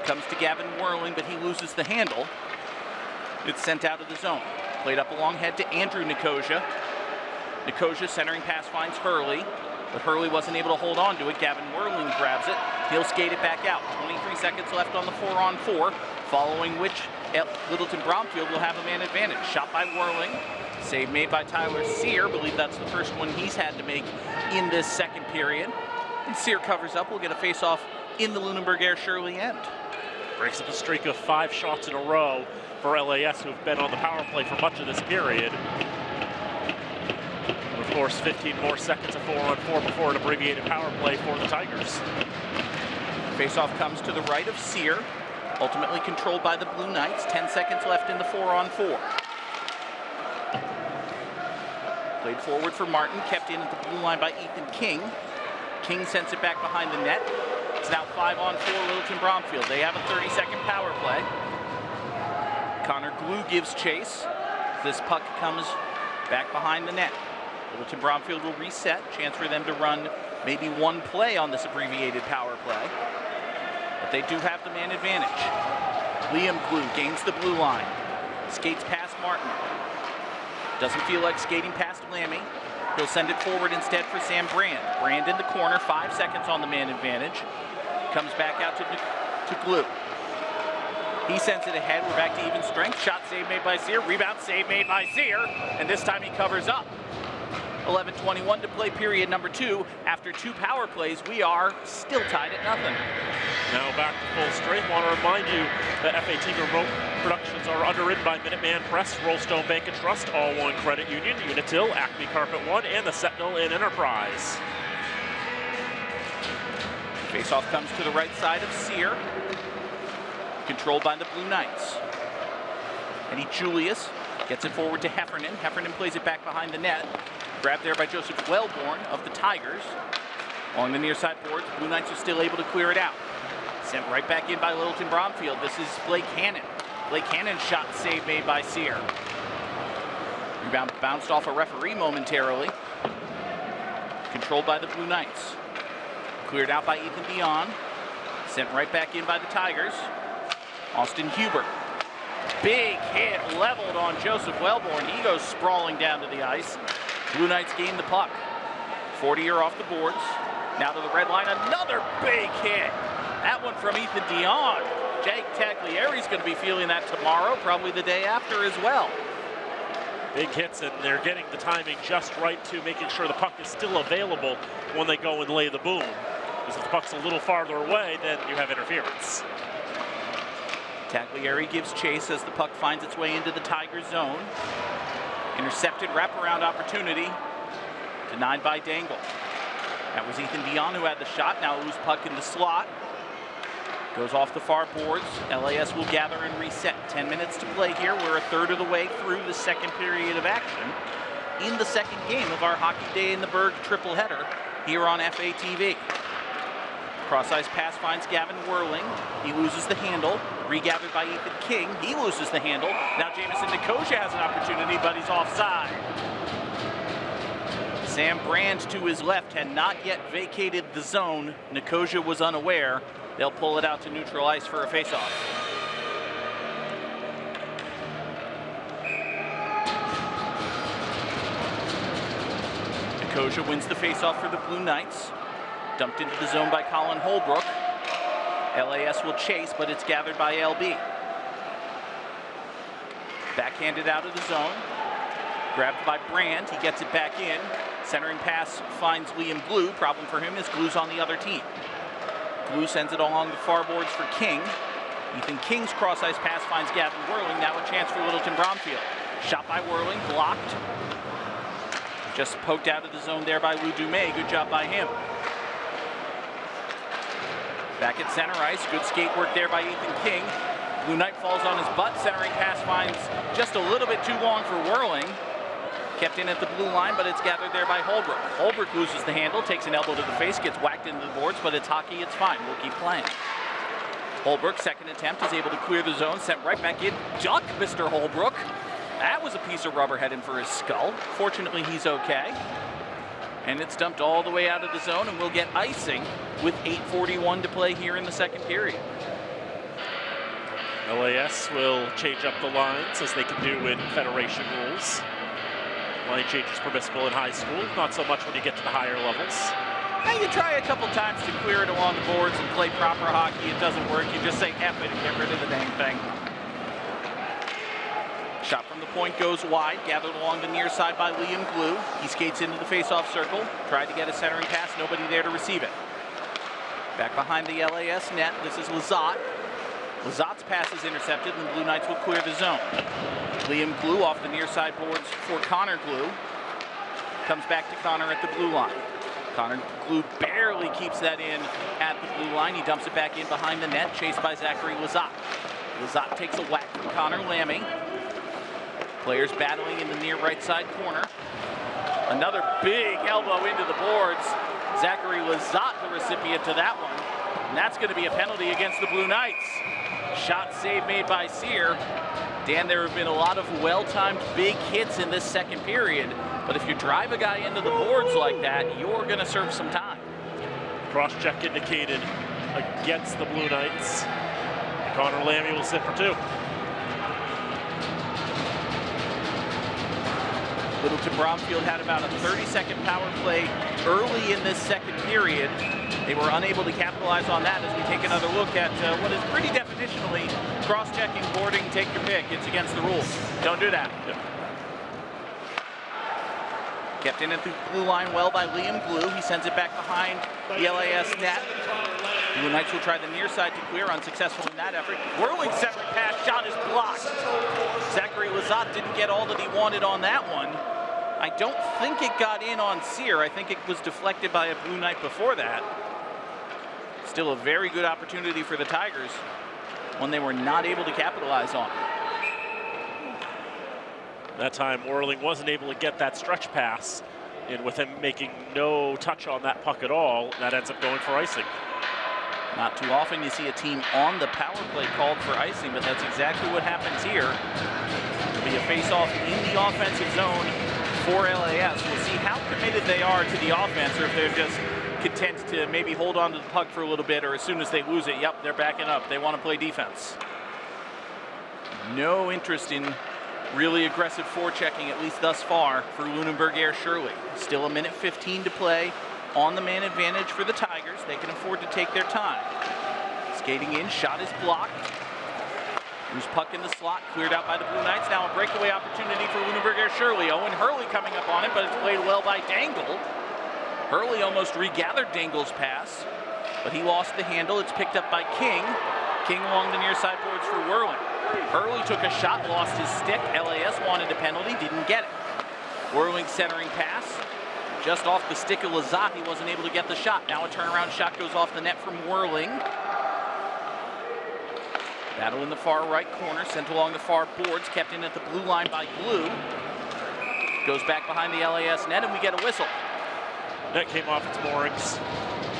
Comes to Gavin Whirling, but he loses the handle. It's sent out of the zone. Played up along head to Andrew Nicosia. Nicosia centering pass finds Hurley, but Hurley wasn't able to hold on to it. Gavin Whirling grabs it. He'll skate it back out. 23 seconds left on the 4-on-4, following which Littleton-Bromfield will have a man advantage. Shot by Whirling. Save made by Tyler Sear. Believe that's the first one he's had to make in this second period. And Sear covers up. We'll get a face-off in the Lunenburg Ayer-Shirley end. Breaks up a streak of 5 shots in a row for LAS, who have been on the power play for much of this period. And of course, 15 more seconds of 4-on-4 before an abbreviated power play for the Tigers. Face-off comes to the right of Sear, ultimately controlled by the Blue Knights. 10 seconds left in the 4-on-4. Played forward for Martin, kept in at the blue line by Ethan King. King sends it back behind the net. It's now 5-on-4 Littleton-Bromfield. They have a 30-second power play. Connor Glue gives chase. This puck comes back behind the net. Littleton-Bromfield will reset. Chance for them to run maybe one play on this abbreviated power play. But they do have the man advantage. Liam Glue gains the blue line. Skates past Martin. Doesn't feel like skating past Lammy. He'll send it forward instead for Sam Brand. Brand in the corner, 5 seconds on the man advantage. Comes back out to Glue. He sends it ahead. We're back to even strength. Shot save made by Sear. Rebound save made by Sear. And this time he covers up. 11:21 to play period number 2. After 2 power plays, we are still tied at nothing. Now back to full strength. Want to remind you that FAT Remote Productions are underwritten by Minuteman Press, Rollstone Bank and Trust, All One Credit Union, Unitil, Acme Carpet One, and the Sentinel Inn Enterprise. Faceoff comes to the right side of Sear, controlled by the Blue Knights. Eddie Julius gets it forward to Heffernan. Heffernan plays it back behind the net. Grabbed there by Joseph Wellborn of the Tigers. Along the near side boards, Blue Knights are still able to clear it out. Sent right back in by Littleton-Bromfield. This is Blake Hannon. Blake Hannon's shot save made by Sear. Rebound bounced off a referee momentarily. Controlled by the Blue Knights. Cleared out by Ethan Dion. Sent right back in by the Tigers. Austin Hubert. Big hit leveled on Joseph Wellborn. He goes sprawling down to the ice. Blue Knights gain the puck. 40-er off the boards. Now to the red line. Another big hit. That one from Ethan Dion. Jake Taglieri's going to be feeling that tomorrow, probably the day after as well. Big hits, and they're getting the timing just right to making sure the puck is still available when they go and lay the boom. Because if the puck's a little farther away, then you have interference. Taglieri gives chase as the puck finds its way into the Tigers zone. Intercepted wraparound opportunity, denied by Dangle. That was Ethan Dion who had the shot. Now loose puck in the slot. Goes off the far boards. LAS will gather and reset. 10 minutes to play here. We're a third of the way through the second period of action in the second game of our Hockey Day in the Berg triple header here on FATV. Cross ice pass finds Gavin Whirling. He loses the handle. Regathered by Ethan King. He loses the handle. Now Jamison Nicosia has an opportunity, but he's offside. Sam Brand to his left had not yet vacated the zone. Nicosia was unaware. They'll pull it out to neutral ice for a faceoff. Nicosia wins the faceoff for the Blue Knights. Dumped into the zone by Colin Holbrook. LAS will chase, but it's gathered by LB. Backhanded out of the zone. Grabbed by Brand. He gets it back in. Centering pass finds Liam Glue. Problem for him is Glue's on the other team. Glue sends it along the far boards for King. Ethan King's cross ice pass finds Gavin Whirling. Now a chance for Littleton-Bromfield. Shot by Whirling, blocked. Just poked out of the zone there by Lou Dumais. Good job by him. Back at center ice, good skate work there by Ethan King. Blue Knight falls on his butt. Centering pass finds just a little bit too long for Whirling. Kept in at the blue line, but it's gathered there by Holbrook. Holbrook loses the handle, takes an elbow to the face, gets whacked into the boards, but it's hockey, it's fine. We'll keep playing. Holbrook, second attempt, is able to clear the zone, sent right back in. Duck, Mr. Holbrook. That was a piece of rubber heading for his skull. Fortunately, he's okay. And it's dumped all the way out of the zone, and we'll get icing with 8:41 to play here in the second period. LAS will change up the lines as they can do in Federation rules. Line change is permissible in high school, not so much when you get to the higher levels. Now you try a couple times to clear it along the boards and play proper hockey. It doesn't work. You just say F it and get rid of the dang thing. Shot from the point goes wide, gathered along the near side by Liam Glue. He skates into the face-off circle, tried to get a centering pass, nobody there to receive it. Back behind the LAS net, this is Lizotte. Lizotte's pass is intercepted, and the Blue Knights will clear the zone. Liam Glue off the near side boards for Connor Glue. Comes back to Connor at the blue line. Connor Glue barely keeps that in at the blue line. He dumps it back in behind the net, chased by Zachary Lizotte. Lizotte takes a whack from Connor Lammy. Players battling in the near right side corner. Another big elbow into the boards. Zachary Lizotte, the recipient to that one. And that's going to be a penalty against the Blue Knights. Shot save made by Sear. Dan, there have been a lot of well-timed big hits in this second period, but if you drive a guy into the boards like that, you're going to serve some time. Cross-check indicated against the Blue Knights. Connor Lammy will sit for two. Littleton-Bromfield had about a 30-second power play early in this second period. They were unable to capitalize on that as we take another look at what is pretty definitionally cross-checking, boarding, take your pick. It's against the rules. Don't do that. Yep. Kept in at the blue line well by Liam Glue. He sends it back behind the LAS net. Blue Knights will try the near side to clear, unsuccessful in that effort. Whirling centering pass, shot is blocked. Zachary Lizotte didn't get all that he wanted on that one. I don't think it got in on Sear. I think it was deflected by a Blue Knight before that. Still a very good opportunity for the Tigers, one they were not able to capitalize on. That time, Whirling wasn't able to get that stretch pass, and with him making no touch on that puck at all, that ends up going for icing. Not too often you see a team on the power play called for icing, but that's exactly what happens here. It'll be a face-off in the offensive zone for LAS. We'll see how committed they are to the offense, or if they're just content to maybe hold on to the puck for a little bit, or as soon as they lose it, yep, they're backing up. They want to play defense. No interest in really aggressive forechecking, at least thus far, for Lunenburg Ayer-Shirley. Still a minute 15 to play on the man advantage for the Tigers. They can afford to take their time. Skating in, shot is blocked. Loose puck in the slot, cleared out by the Blue Knights. Now a breakaway opportunity for Lunenburg Ayer-Shirley. Owen Hurley coming up on it, but it's played well by Dangle. Hurley almost regathered Dangle's pass, but he lost the handle. It's picked up by King. King along the near side boards for Whirling. Hurley took a shot, lost his stick. LAS wanted a penalty, didn't get it. Whirling centering pass, just off the stick of Lizotte. He wasn't able to get the shot. Now a turnaround shot goes off the net from Whirling. Battle in the far right corner, sent along the far boards, kept in at the blue line by Glue. Goes back behind the LAS net, and we get a whistle. Net came off its moorings.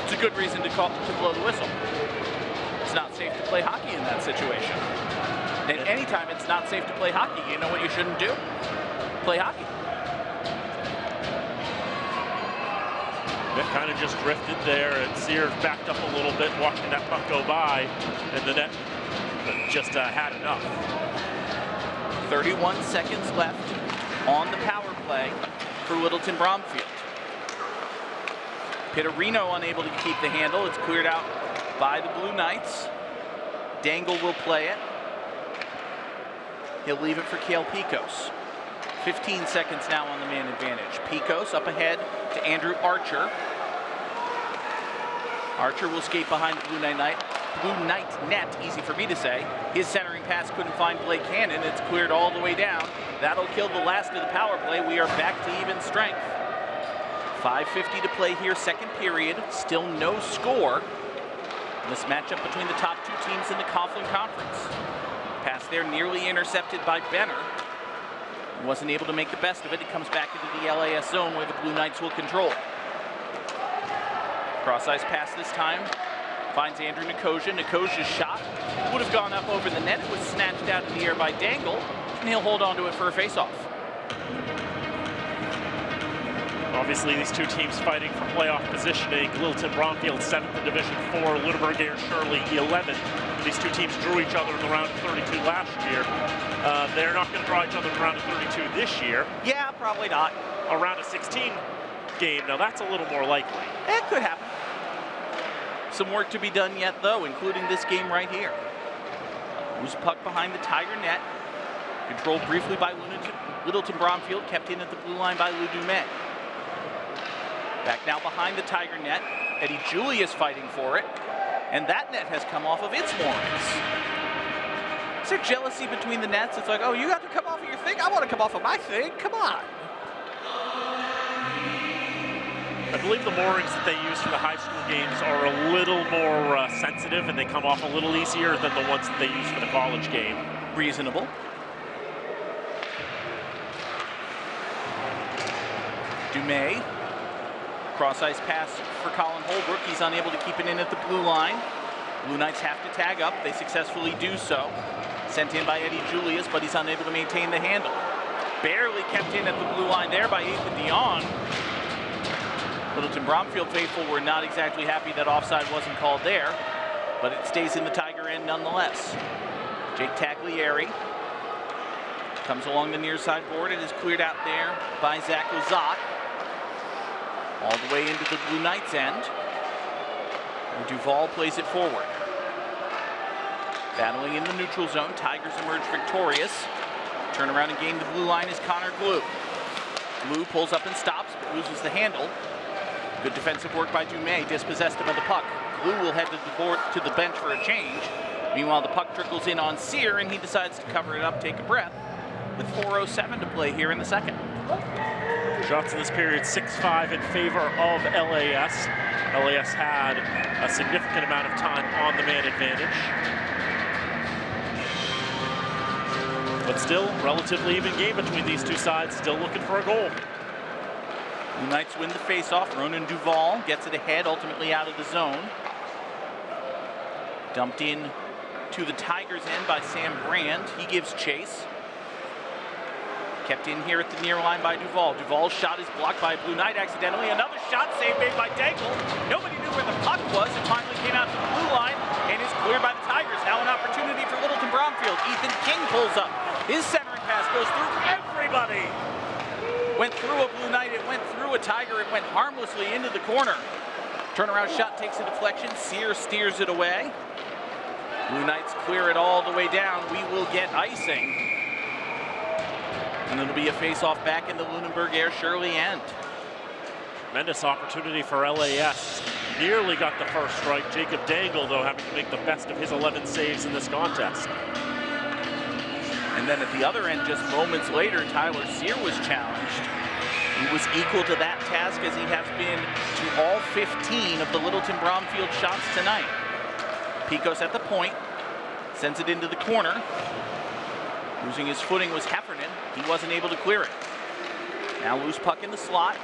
It's a good reason to blow the whistle. It's not safe to play hockey in that situation. And anytime it's not safe to play hockey, you know what you shouldn't do? Play hockey. It kind of just drifted there, and Sears backed up a little bit, watching that puck go by, and the net just had enough. 31 seconds left on the power play for Littleton-Bromfield. Pittarino unable to keep the handle. It's cleared out by the Blue Knights. Dangle will play it. He'll leave it for Cale Picos. 15 seconds now on the man advantage. Picos up ahead to Andrew Archer. Archer will skate behind the Blue Knight net, easy for me to say. His centering pass couldn't find Blake Cannon. It's cleared all the way down. That'll kill the last of the power play. We are back to even strength. 5:50 to play here, second period. Still no score. This matchup between the top two teams in the Coughlin Conference. Pass there nearly intercepted by Benner. Wasn't able to make the best of it. It comes back into the LAS zone where the Blue Knights will control. Cross ice pass this time Finds Andrew Nicosia. Nicosia's shot would have gone up over the net. It was snatched out in the air by Dangle, and he'll hold on to it for a face-off. Obviously, these two teams fighting for playoff positioning. Littleton-Bromfield 7th in Division 4, Lunenburg Ayer-Shirley 11th. These two teams drew each other in the round of 32 last year. They're not going to draw each other in the round of 32 this year. Yeah, probably not. A round of 16 game, now that's a little more likely. It could happen. Some work to be done yet, though, including this game right here. Loose puck behind the Tiger net. Controlled briefly by Littleton-Bromfield, kept in at the blue line by Lou Dumais. Back now behind the Tiger net. Eddie Julius fighting for it. And that net has come off of its moorings. Is there jealousy between the nets? It's like, oh, you have to come off of your thing? I want to come off of my thing. Come on. I believe the moorings that they use for the high school games are a little more sensitive, and they come off a little easier than the ones that they use for the college game. Reasonable. Dumais. Cross-ice pass for Colin Holbrook. He's unable to keep it in at the blue line. Blue Knights have to tag up. They successfully do so. Sent in by Eddie Julius, but he's unable to maintain the handle. Barely kept in at the blue line there by Ethan Dion. Littleton-Bromfield faithful were not exactly happy that offside wasn't called there, but it stays in the Tiger end nonetheless. Jake Taglieri comes along the near side board. It is cleared out there by Zach Ozat. All the way into the Blue Knights end. And Duval plays it forward. Battling in the neutral zone, Tigers emerge victorious. Turn around and gain the blue line is Connor Glue. Glue pulls up and stops, but loses the handle. Good defensive work by Dumais, dispossessed him of the puck. Glue will head to the bench for a change. Meanwhile, the puck trickles in on Sear, and he decides to cover it up, take a breath, with 4:07 to play here in the second. Shots in this period, 6-5 in favor of LAS. LAS had a significant amount of time on the man advantage. But still, relatively even game between these two sides, still looking for a goal. The Knights win the faceoff. Ronan Duval gets it ahead, ultimately out of the zone. Dumped in to the Tigers end by Sam Brand. He gives chase. Kept in here at the near line by Duval. Duval's shot is blocked by a Blue Knight accidentally. Another shot save made by Dangle. Nobody knew where the puck was. It finally came out to the blue line and is cleared by the Tigers. Now an opportunity for Littleton-Bromfield. Ethan King pulls up. His centering pass goes through everybody. Went through a Blue Knight. It went through a Tiger. It went harmlessly into the corner. Turnaround shot takes a deflection. Sear steers it away. Blue Knights clear it all the way down. We will get icing. And it'll be a face-off back in the Lunenburg Ayer-Shirley end. Tremendous opportunity for LAS. Nearly got the first strike. Jacob Dangle, though, having to make the best of his 11 saves in this contest. And then at the other end, just moments later, Tyler Sear was challenged. He was equal to that task as he has been to all 15 of the Littleton-Bromfield shots tonight. Picos at the point, sends it into the corner. Losing his footing was Heffernan. He wasn't able to clear it. Now loose puck in the slot.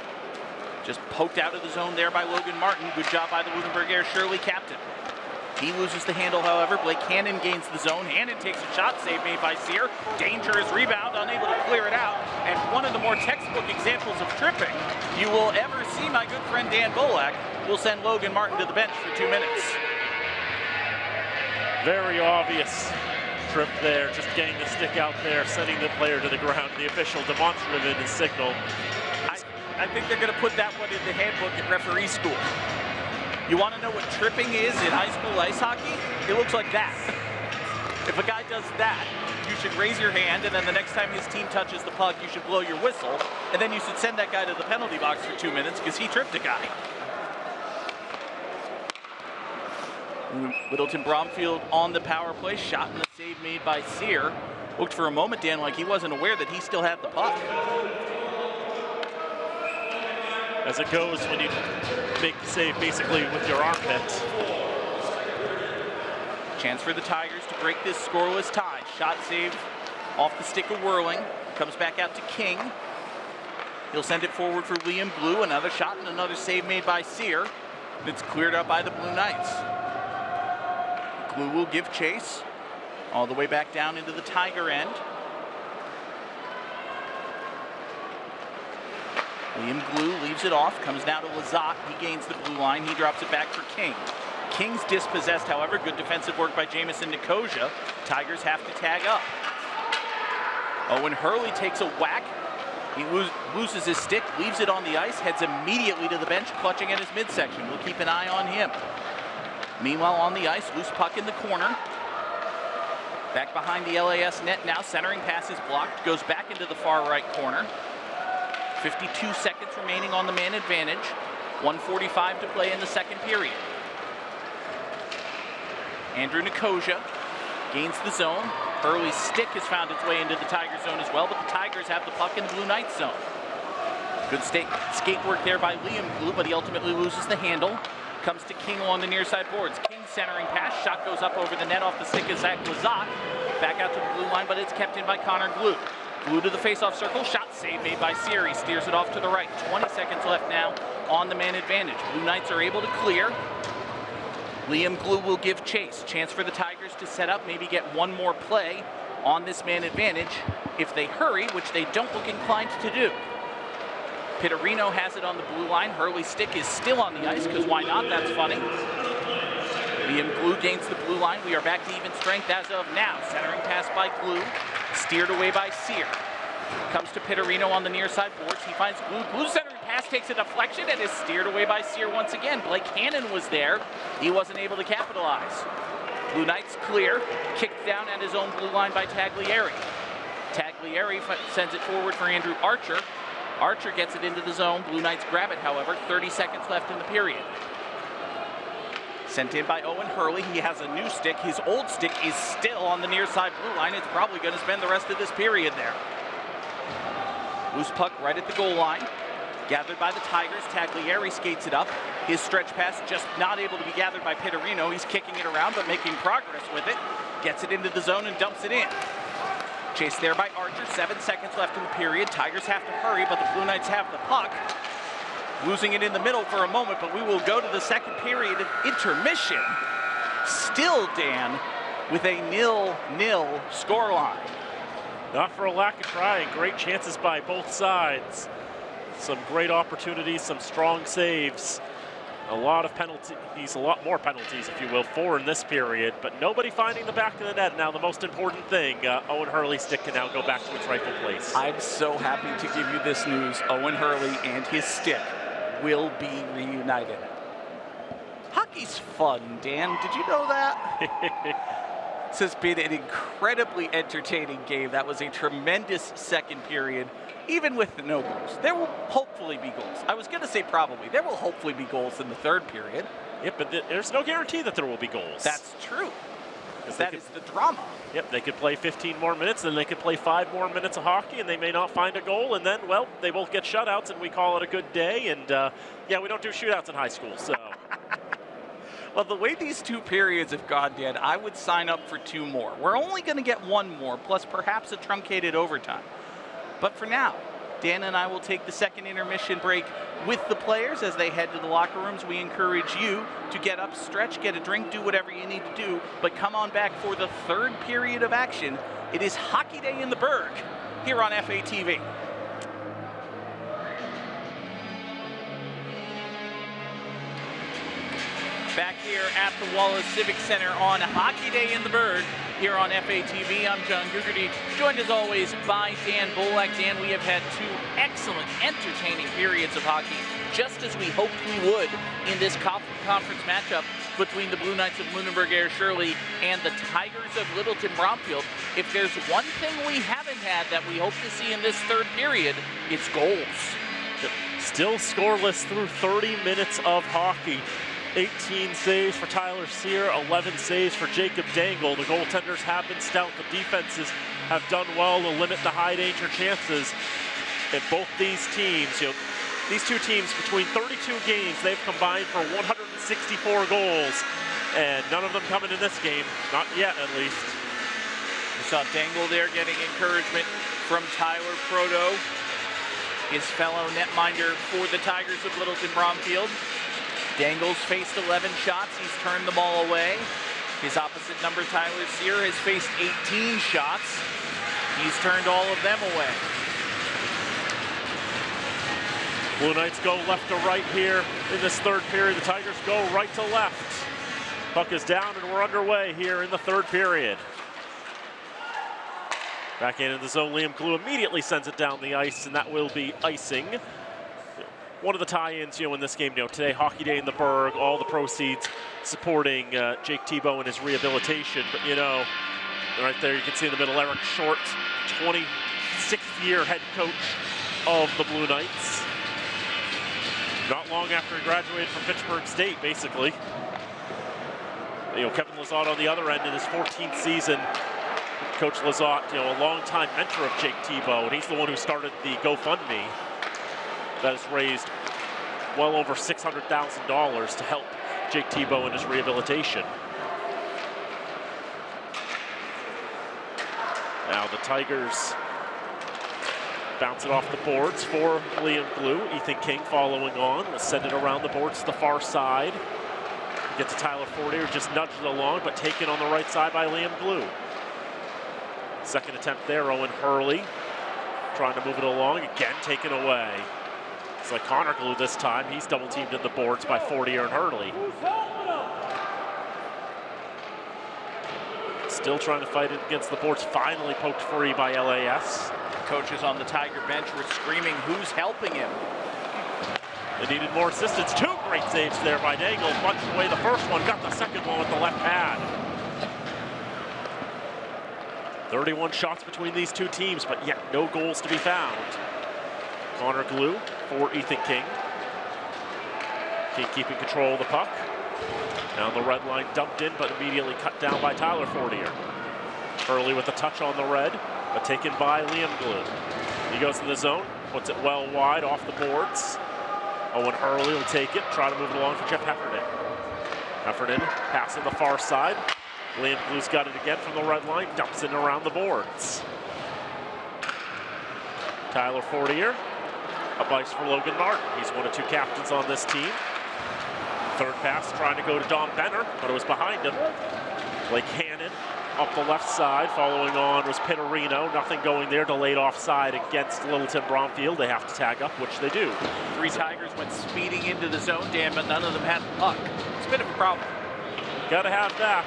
Just poked out of the zone there by Logan Martin. Good job by the Lunenburg Ayer-Shirley captain. He loses the handle, however. Blake Hannon gains the zone. Hannon takes a shot, save made by Sear. Dangerous rebound, unable to clear it out. And one of the more textbook examples of tripping you will ever see. My good friend Dan Bolak will send Logan Martin to the bench for 2 minutes. Very obvious trip there, just getting the stick out there, sending the player to the ground. The official demonstrative in his signal. I think they're going to put that one in the handbook at referee school. You want to know what tripping is in high school ice hockey? It looks like that. If a guy does that, you should raise your hand, and then the next time his team touches the puck, you should blow your whistle, and then you should send that guy to the penalty box for 2 minutes because he tripped a guy. Littleton-Bromfield on the power play, shot and the save made by Sear. Looked for a moment, Dan, like he wasn't aware that he still had the puck. As it goes when you make the save basically with your armpit. Chance for the Tigers to break this scoreless tie. Shot save off the stick of Whirling. Comes back out to King. He'll send it forward for Liam Blue. Another shot and another save made by Sear. It's cleared up by the Blue Knights. Glue will give chase all the way back down into the Tiger end. Liam Glue leaves it off, comes now to Lizotte. He gains the blue line. He drops it back for King. King's dispossessed, however. Good defensive work by Jamison Nicosia. Tigers have to tag up. Ayer-Shirley takes a whack. He loses his stick, leaves it on the ice, heads immediately to the bench, clutching at his midsection. We'll keep an eye on him. Meanwhile, on the ice, loose puck in the corner. Back behind the LAS net now, centering pass is blocked, goes back into the far right corner. 52 seconds remaining on the man advantage. 1:45 to play in the second period. Andrew Nicosia gains the zone. Hurley's stick has found its way into the Tiger zone as well, but the Tigers have the puck in the Blue Knights zone. Good skate work there by Liam Glue, but he ultimately loses the handle. Comes to King along the near side boards. King centering pass, shot goes up over the net off the stick of Zach Lizotte. Back out to the blue line, but it's kept in by Connor Glue. Glue to the face-off circle, shot save made by Siri, steers it off to the right. 20 seconds left now on the man advantage. Blue Knights are able to clear. Liam Glue will give chase. Chance for the Tigers to set up, maybe get one more play on this man advantage if they hurry, which they don't look inclined to do. Pittarino has it on the blue line. Hurley's stick is still on the ice, because why not? That's funny. Liam Glue gains the blue line. We are back to even strength as of now. Centering pass by Glue, steered away by Sear. Comes to Pittarino on the near side boards. He finds Glue. Glue centering pass takes a deflection and is steered away by Sear once again. Blake Hannon was there. He wasn't able to capitalize. Blue Knights clear. Kicked down at his own blue line by Taglieri. Taglieri sends it forward for Andrew Archer. Archer gets it into the zone. Blue Knights grab it, however. 30 seconds left in the period. Sent in by Ayer-Shirley. He has a new stick. His old stick is still on the near side blue line. It's probably going to spend the rest of this period there. Loose puck right at the goal line. Gathered by the Tigers. Taglieri skates it up. His stretch pass just not able to be gathered by Pittarino. He's kicking it around but making progress with it. Gets it into the zone and dumps it in. Chased there by Archer. 7 seconds left in the period. Tigers have to hurry, but the Blue Knights have the puck. Losing it in the middle for a moment, but we will go to the second period intermission. Still, Dan, with a 0-0 scoreline. Not for a lack of trying. Great chances by both sides. Some great opportunities, some strong saves. A lot of penalties, a lot more penalties, if you will, 4 in this period, but nobody finding the back of the net. Now, the most important thing, Ayer-Shirley's stick can now go back to its rightful place. I'm so happy to give you this news. Ayer-Shirley and his stick will be reunited. Hockey's fun, Dan. Did you know that? This has been an incredibly entertaining game. That was a tremendous second period. Even with no goals, there will hopefully be goals. I was going to say probably. There will hopefully be goals in the third period. Yep, but there's no guarantee that there will be goals. That's true. That is the drama. Yep, they could play 15 more minutes, then they could play 5 more minutes of hockey, and they may not find a goal, and then, well, they both get shutouts, and we call it a good day. And, yeah, we don't do shootouts in high school, so. Well, the way these 2 periods have gone, Dan, I would sign up for 2 more. We're only going to get 1 more, plus perhaps a truncated overtime. But for now, Dan and I will take the second intermission break with the players as they head to the locker rooms. We encourage you to get up, stretch, get a drink, do whatever you need to do, but come on back for the third period of action. It is Hockey Day in the Berg here on FATV. Back here at the Wallace Civic Center on Hockey Day in the Berg here on FATV. I'm John Gugerty, joined as always by Dan Bolak. Dan, we have had 2 excellent, entertaining periods of hockey, just as we hoped we would in this conference matchup between the Blue Knights of Lunenburg Ayer-Shirley and the Tigers of Littleton-Bromfield. If there's one thing we haven't had that we hope to see in this third period, it's goals. Still scoreless through 30 minutes of hockey. 18 saves for Tyler Sear, 11 saves for Jacob Dangle. The goaltenders have been stout. The defenses have done well to limit the high danger chances. And both these teams, these 2 teams between 32 games, they've combined for 164 goals. And none of them coming in this game, not yet at least. We saw Dangle there getting encouragement from Tyler Proto, his fellow netminder for the Tigers of Littleton-Bromfield. Dangle's faced 11 shots. He's turned them all away. His opposite number, Tyler Sear, has faced 18 shots. He's turned all of them away. Blue Knights go left to right here in this third period. The Tigers go right to left. Puck is down and we're underway here in the third period. Back into the zone, Liam Glue immediately sends it down the ice, and that will be icing. One of the tie-ins, in this game, today, Hockey Day in the Burg, all the proceeds supporting Jake Thibault in his rehabilitation. But, right there you can see in the middle, Eric Short, 26th-year head coach of the Blue Knights. Not long after he graduated from Fitchburg State, basically. Kevin Lizotte on the other end in his 14th season. Coach Lizotte, a longtime mentor of Jake Thibault, and he's the one who started the GoFundMe that has raised well over $600,000 to help Jake Thibault in his rehabilitation. Now the Tigers bounce it off the boards for Liam Glue. Ethan King following on. Will send it around the boards to the far side. Get to Tyler Fortier, just nudged it along, but taken on the right side by Liam Glue. Second attempt there, Owen Hurley trying to move it along, again taken away. It's like Connor Glue this time. He's double teamed in the boards by Fortier and Hurley. Still trying to fight it against the boards, finally poked free by LAS. Coaches on the Tiger bench were screaming, who's helping him? They needed more assistance. Two great saves there by Dangle. Punched away the first one, got the second one with the left pad. 31 shots between these two teams, but yet no goals to be found. Connor Glue for Ethan King. King keeping control of the puck. Now the red line dumped in, but immediately cut down by Tyler Fortier. Hurley with a touch on the red, but taken by Liam Glue. He goes to the zone, puts it well wide off the boards. Owen Hurley will take it, try to move it along for Jeff Heffernan. Heffernan pass on the far side. Liam Glue's got it again from the red line, dumps it around the boards. Tyler Fortier, up ice for Logan Martin. He's one of two captains on this team. Third pass trying to go to Dom Benner, but it was behind him. Blake Hannon up the left side. Following on was Pittarino. Nothing going there, delayed offside against Littleton-Bromfield. They have to tag up, which they do. Three Tigers went speeding into the zone, Dan, but none of them had luck. It's a bit of a problem. Gotta have that.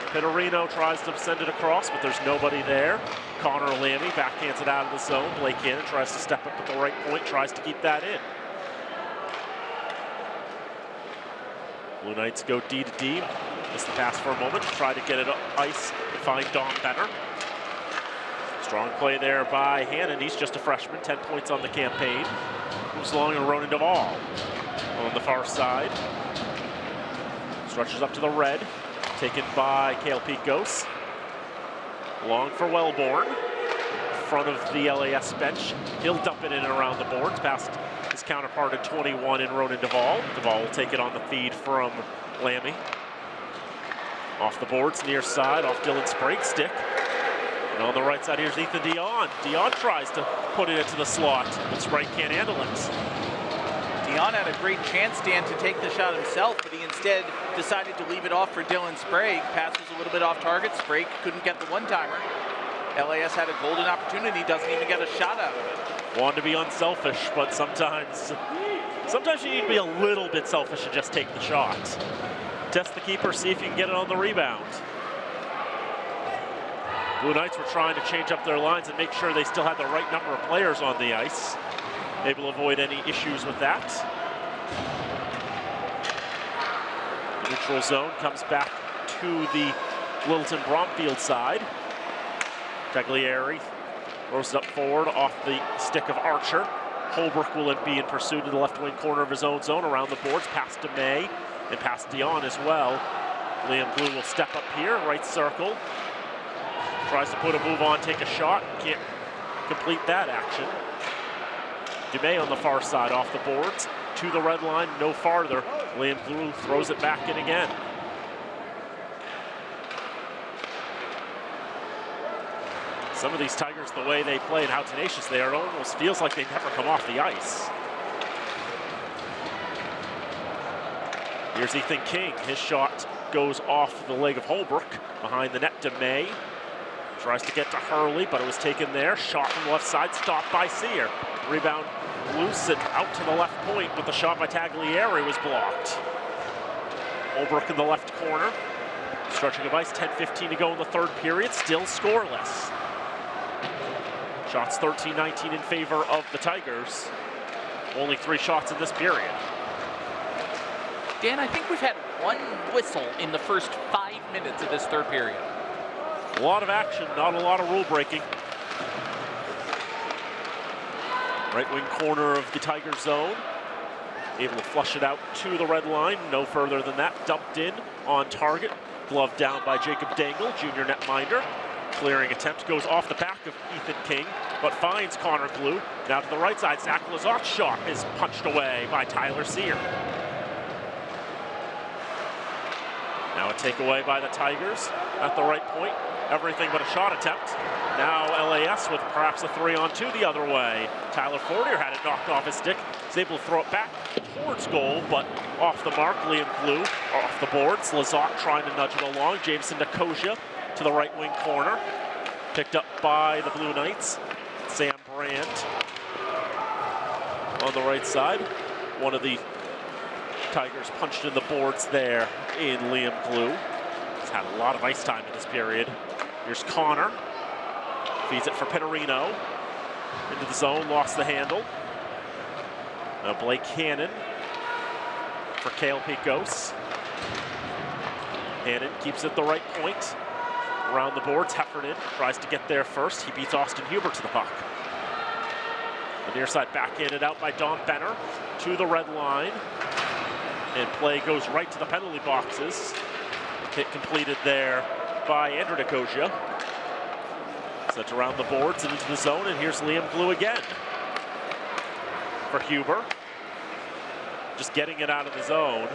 Pittarino tries to send it across, but there's nobody there. Connor Lammy backhands it out of the zone. Blake Hannon tries to step up at the right point, tries to keep that in. Blue Knights go D to D. Missed the pass for a moment, try to get it up ice and find Dom Benner. Strong play there by Hannon. He's just a freshman, 10 points on the campaign. Moves along and Ronan Duvall on the far side. Stretches up to the red. Taken by Cale Picos. Long for Wellborn. Front of the LAS bench. He'll dump it in and around the boards past his counterpart at 21 in Ronan Duvall. Duvall will take it on the feed from Lammy. Off the boards, near side, off Dylan Sprague's stick. And on the right side, here's Ethan Dion. Dion tries to put it into the slot, but Sprague can't handle it. Dion had a great chance, Dan, to take the shot himself, but he instead decided to leave it off for Dylan Sprague. Pass was a little bit off target. Sprague couldn't get the one-timer. LAS had a golden opportunity, doesn't even get a shot out of it. Wanted to be unselfish, but sometimes you need to be a little bit selfish and just take the shot. Test the keeper, see if you can get it on the rebound. Blue Knights were trying to change up their lines and make sure they still had the right number of players on the ice. Able to avoid any issues with that. The neutral zone comes back to the Littleton-Bromfield side. Taglieri throws it up forward off the stick of Archer. Holbrook will be in pursuit in the left wing corner of his own zone around the boards, past DeMay and past Dion as well. Liam Glue will step up here, right circle. Tries to put a move on, take a shot, can't complete that action. DeMay on the far side off the boards, to the red line, no farther. Liam Glue throws it back in again. Some of these Tigers, the way they play and how tenacious they are, it almost feels like they never come off the ice. Here's Ethan King. His shot goes off the leg of Holbrook. Behind the net to May. Tries to get to Hurley, but it was taken there. Shot from the left side, stopped by Sear. Rebound loose and out to the left point, but the shot by Taglieri was blocked. Holbrook in the left corner. Stretching of ice, 10:15 to go in the third period, still scoreless. Shots 13-19 in favor of the Tigers. Only 3 shots in this period. Dan, I think we've had 1 whistle in the first 5 minutes of this third period. A lot of action, not a lot of rule breaking. Right wing corner of the Tiger zone. Able to flush it out to the red line, no further than that. Dumped in on target. Glove down by Jacob Dangle, junior netminder. Clearing attempt goes off the back of Ethan King, but finds Connor Glue. Now to the right side, Zach Lazar's shot is punched away by Tyler Sear. Now a takeaway by the Tigers at the right point. Everything but a shot attempt. Now LAS with perhaps a 3-on-2 the other way. Tyler Fortier had it knocked off his stick. He's able to throw it back towards goal, but off the mark. Liam Glue off the boards. Lazar trying to nudge it along. Jameson Nicosia to the right wing corner. Picked up by the Blue Knights. Sam Brand on the right side. One of the Tigers punched in the boards there in Liam Glue. He's had a lot of ice time in this period. Here's Connor. Feeds it for Pittarino. Into the zone, lost the handle. Now Blake Hannon for Cale Picos. Hannon keeps it the right point. Around the boards, Heffernan tries to get there first. He beats Austin Hubert to the puck. The near side backhanded out by Dom Benner to the red line. And play goes right to the penalty boxes. Hit completed there by Andrew Nicosia. Sent around the boards and into the zone, and here's Liam Glue again. For Huber. Just getting it out of the zone.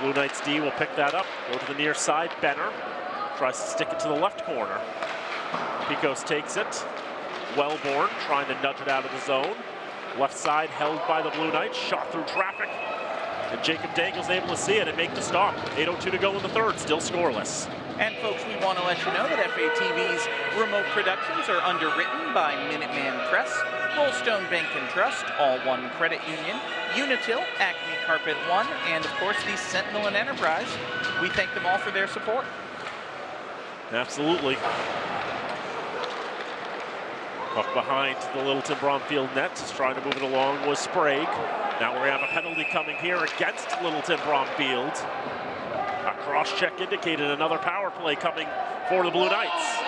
Blue Knights D will pick that up. Go to the near side. Benner tries to stick it to the left corner. Picos takes it. Wellborn trying to nudge it out of the zone. Left side held by the Blue Knights. Shot through traffic. And Jacob Dangle's able to see it and make the stop. 8:02 to go in the third. Still scoreless. And folks, we want to let you know that FATV's remote productions are underwritten by Minuteman Press, Goldstone Bank and Trust, All One Credit Union, Unitil, Acme Carpet One, and of course the Sentinel and Enterprise. We thank them all for their support. Absolutely. Puck behind the Littleton-Bromfield net, just trying to move it along was Sprague. Now we're going to have a penalty coming here against Littleton-Bromfield. A cross-check indicated another power play coming for the Blue Knights.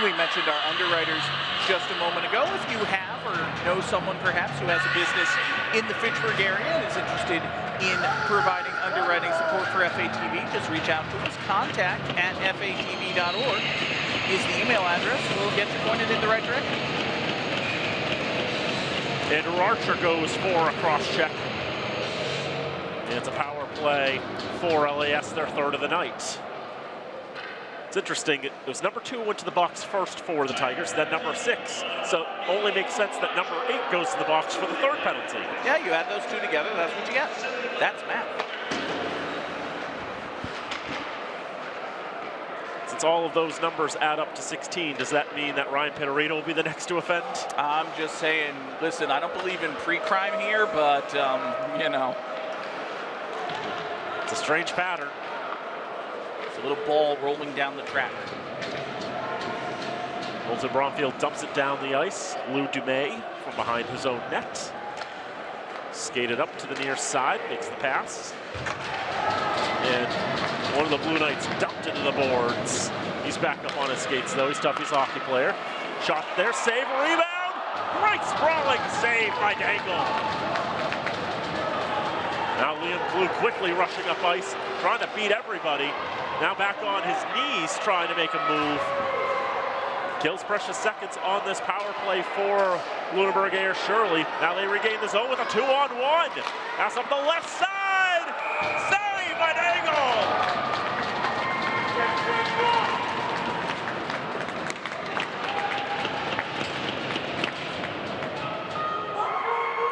We mentioned our underwriters just a moment ago. If you have or know someone perhaps who has a business in the Fitchburg area and is interested in providing underwriting support for FATV, just reach out to us. contact@fatv.org is the email address. We'll get you pointed in the right direction. Andrew Archer goes for a cross-check. And it's a power play for LAS, their third of the night. It's interesting, it was number 2 went to the box first for the Tigers, then number 6. So it only makes sense that number 8 goes to the box for the third penalty. Yeah, you add those two together, that's what you get. That's math. Since all of those numbers add up to 16, does that mean that Ryan Pittarino will be the next to offend? I'm just saying, listen, I don't believe in pre-crime here, but, you know. It's a strange pattern. It's a little ball rolling down the track. Littleton-Bromfield dumps it down the ice. Lou Dumais from behind his own net. Skated up to the near side, makes the pass. And one of the Blue Knights dumped into the boards. He's back up on his skates though. He's tough, he's a hockey player. Shot there, save, rebound! Great sprawling save by Dangle. Now Liam Glue quickly rushing up ice, trying to beat everybody. Now back on his knees, trying to make a move. Kills precious seconds on this power play for Lunenburg Ayer-Shirley. Now they regain the zone with a 2-on-1. Pass up the left side. Save by Dangle.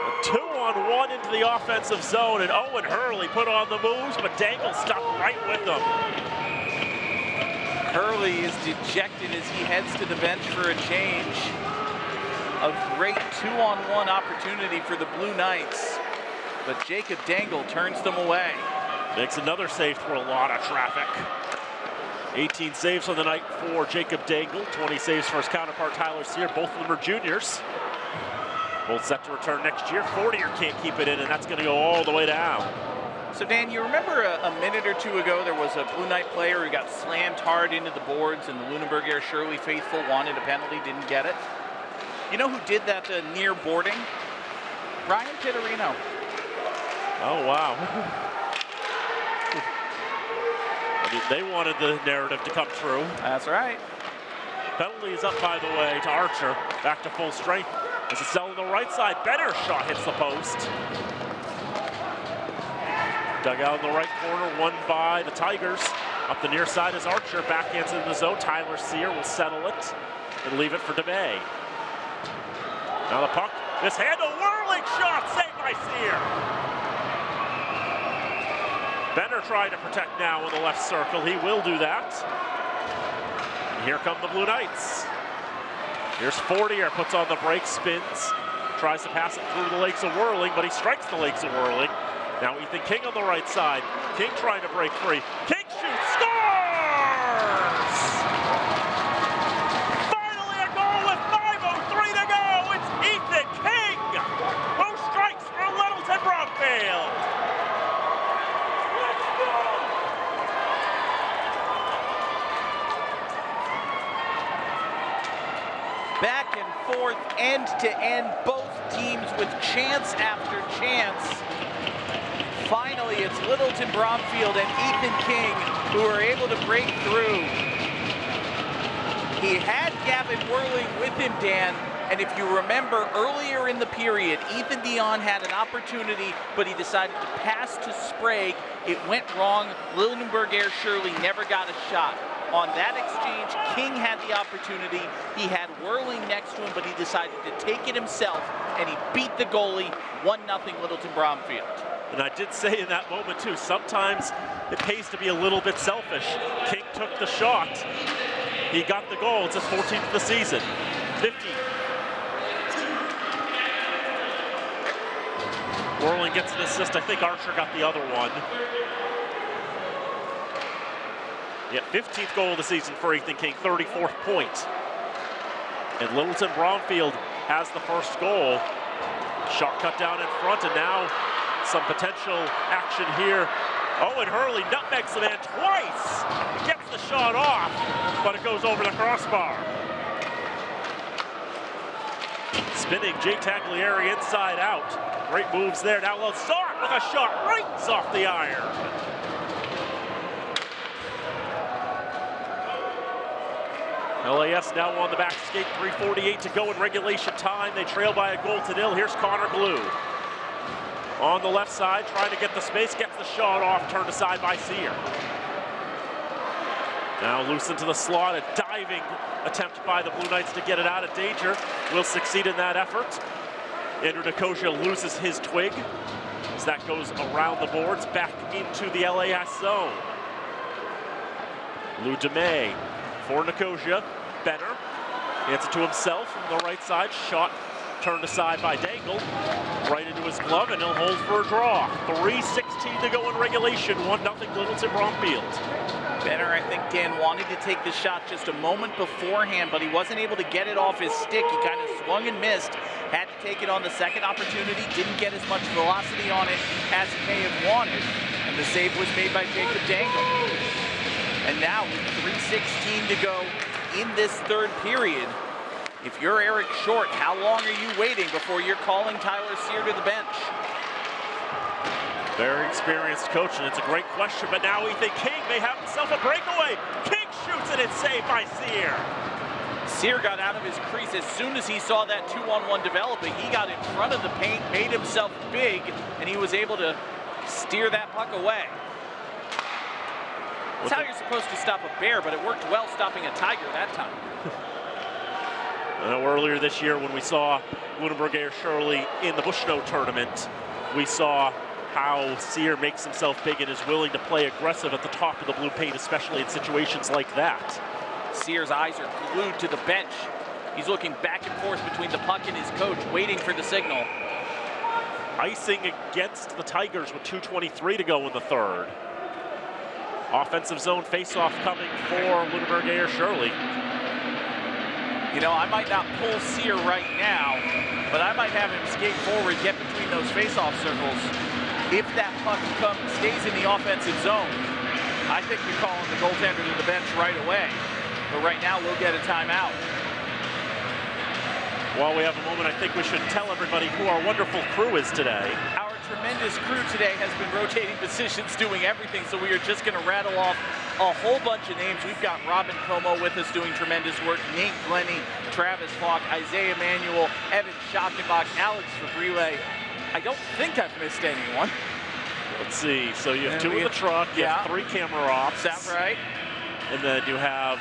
A 2-on-1 into the offensive zone, and Ayer-Shirley put on the moves, but Dangle stuck right with them. Hurley is dejected as he heads to the bench for a change. A great 2-on-1 opportunity for the Blue Knights, but Jacob Dangle turns them away. Makes another save for a lot of traffic. 18 saves on the night for Jacob Dangle, 20 saves for his counterpart Tyler Sear. Both of them are juniors. Both set to return next year. 40er can't keep it in, and that's going to go all the way down. So Dan, you remember a minute or two ago there was a Blue Knight player who got slammed hard into the boards, and the Lunenburg Ayer-Shirley faithful wanted a penalty, didn't get it. You know who did that near boarding? Ryan Pittarino. Oh, wow. I mean, they wanted the narrative to come true. That's right. Penalty is up, by the way, to Archer. Back to full strength. This is Sell on the right side. Better shot hits the post. Dug out in the right corner, won by the Tigers. Up the near side is Archer. Backhands in the zone. Tyler Sear will settle it and leave it for DeMay. Now the puck. Mishandled. Whirling shot. Saved by Sear. Benner trying to protect now in the left circle. He will do that. And here come the Blue Knights. Here's Fortier, puts on the brake, spins, tries to pass it through the legs of Whirling, but he strikes the legs of Whirling. Now Ethan King on the right side. King trying to break free. King shoots, scores! Finally a goal with 5:03 to go. It's Ethan King who strikes for Littleton-Bromfield. Back and forth, end to end, both teams with chance after chance. Finally, it's Littleton-Bromfield and Ethan King who are able to break through. He had Gavin Whirling with him, Dan, and if you remember earlier in the period, Ethan Dion had an opportunity, but he decided to pass to Sprague. It went wrong. Lunenburg Ayer-Shirley never got a shot. On that exchange, King had the opportunity. He had Whirling next to him, but he decided to take it himself, and he beat the goalie, 1-0 Littleton-Bromfield. And I did say in that moment too, sometimes it pays to be a little bit selfish. King took the shot. He got the goal. It's his 14th of the season. 50. Whirling gets an assist. I think Archer got the other one. Yeah, 15th goal of the season for Ethan King, 34th point. And Littleton-Bromfield has the first goal. Shot cut down in front, and now some potential action here. Ayer-Shirley nutmegs the man twice. Gets the shot off, but it goes over the crossbar. Spinning Jake Taglieri inside out. Great moves there. Now Lazard with a shot right off the iron. LAS now on the back skate, 3:48 to go in regulation time. They trail by a goal to nil. Here's Connor Glue. On the left side, trying to get the space, gets the shot off, turned aside by Sear. Now loose into the slot, a diving attempt by the Blue Knights to get it out of danger. Will succeed in that effort. Andrew Nicosia loses his twig as that goes around the boards, back into the LAS zone. Lou DeMay for Nicosia. Benner gets it to himself from the right side. Shot turned aside by Dangle. Right into his glove, and he'll hold for a draw. 3:16 to go in regulation. 1-0 Littleton-Bromfield. Benner, I think, Dan, wanted to take the shot just a moment beforehand, but he wasn't able to get it off his stick. He kind of swung and missed. Had to take it on the second opportunity. Didn't get as much velocity on it as he may have wanted. And the save was made by Jacob Dangle. And now with 3:16 to go in this third period, if you're Eric Short, how long are you waiting before you're calling Tyler Sear to the bench? Very experienced coach, and it's a great question, but now Ethan King may have himself a breakaway. King shoots it, it's saved by Sear. Sear got out of his crease as soon as he saw that 2-on-1 developing. He got in front of the paint, made himself big, and he was able to steer that puck away. That's how you're supposed to stop a bear, but it worked well stopping a tiger that time. I know earlier this year when we saw Lunenburg Ayer-Shirley in the Bushnell tournament, we saw how Sear makes himself big and is willing to play aggressive at the top of the blue paint, especially in situations like that. Sear's eyes are glued to the bench. He's looking back and forth between the puck and his coach, waiting for the signal. Icing against the Tigers with 2:23 to go in the third. Offensive zone faceoff coming for Lunenburg Ayer-Shirley. You know, I might not pull Sear right now, but I might have him skate forward, get between those faceoff circles. If that puck stays in the offensive zone, I think you're calling the goaltender to the bench right away. But right now, we'll get a timeout. While we have a moment, I think we should tell everybody who our wonderful crew is today. Our tremendous crew today has been rotating positions, doing everything, so we are just going to rattle off a whole bunch of names. We've got Robin Como with us doing tremendous work, Nate Glennie, Travis Falk, Isaiah Emanuel, Evan Schoppenbach, Alex Fabrile. I don't think I've missed anyone. Let's see, so you have 2 in the truck, you have 3 camera ops. Is that right? And then you have...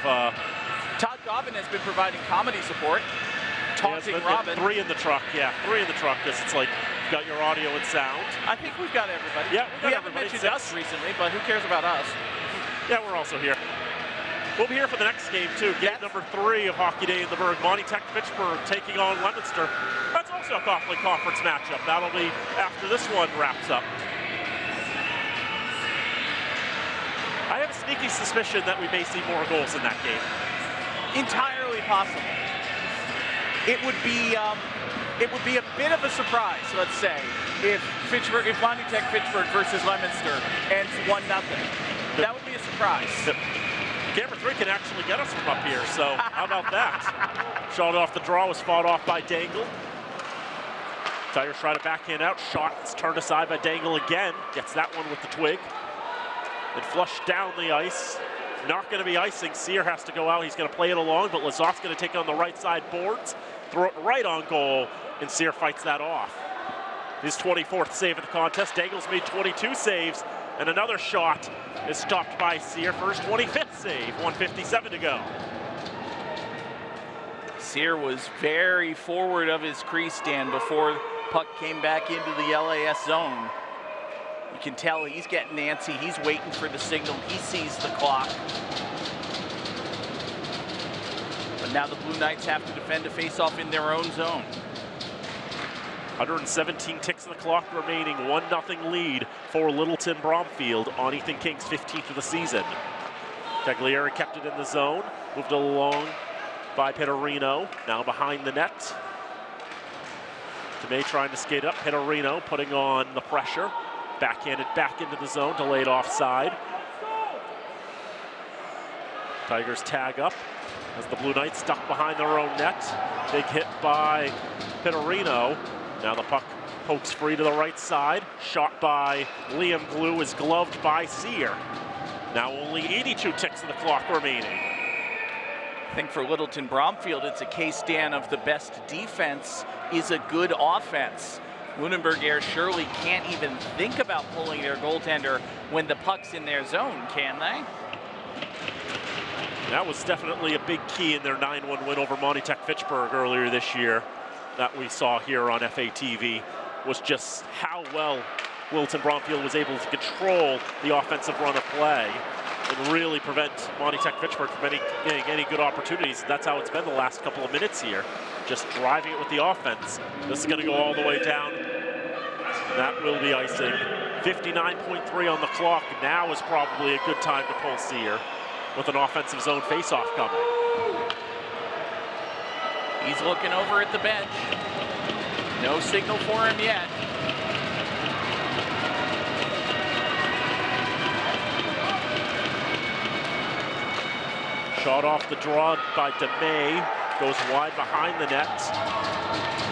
Todd Gobbin has been providing comedy support. Taunting Robin. 3 in the truck, 3 in the truck, because it's like, you've got your audio and sound. I think we've got everybody. Yeah, we haven't mentioned us recently, but who cares about us? Yeah, we're also here. We'll be here for the next game, too. Game number 3 of Hockey Day in the Berg. Monty Tech Fitchburg taking on Leominster. That's also a Coughlin Conference matchup. That'll be after this one wraps up. I have a sneaky suspicion that we may see more goals in that game. Entirely possible. It would be a bit of a surprise, let's say, if Monty Tech Fitchburg versus Leominster ends 1-0. That would be a surprise. Camera 3 can actually get us from up here, so how about that? Shot off the draw was fought off by Dangle. Tigers try to backhand out. Shot is turned aside by Dangle again. Gets that one with the twig. And flushed down the ice. Not going to be icing. Sear has to go out. He's going to play it along, but Lazot's going to take on the right side boards. Throw it right on goal, and Sear fights that off. His 24th save of the contest. Dangle's made 22 saves, and another shot is stopped by Sear for his 25th save. 1:57 to go. Sear was very forward of his crease stand before puck came back into the LAS zone. You can tell he's getting antsy. He's waiting for the signal. He sees the clock. But now the Blue Knights have to defend a faceoff in their own zone. 117 ticks of the clock remaining. 1-0 lead for Littleton-Bromfield on Ethan King's 15th of the season. Taglieri kept it in the zone. Moved along by Pittarino. Now behind the net. DeMay trying to skate up. Pittarino putting on the pressure. Backhanded back into the zone, delayed offside. Tigers tag up as the Blue Knights stuck behind their own net. Big hit by Pittarino. Now the puck pokes free to the right side. Shot by Liam Glue is gloved by Sear. Now only 82 ticks of the clock remaining. I think for Littleton-Bromfield, it's a case, Dan, of the best defense is a good offense. Lunenburg Ayer-Shirley can't even think about pulling their goaltender when the puck's in their zone, can they? That was definitely a big key in their 9-1 win over Monty Tech Fitchburg earlier this year that we saw here on FATV, was just how well Littleton-Bromfield was able to control the offensive run of play and really prevent Monty Tech Fitchburg from getting any good opportunities. That's how it's been the last couple of minutes here. Just driving it with the offense. This is going to go all the way down. That will be icing. 59.3 on the clock. Now is probably a good time to pull Sear with an offensive zone faceoff coming. He's looking over at the bench. No signal for him yet. Shot off the draw by DeMay. Goes wide behind the net.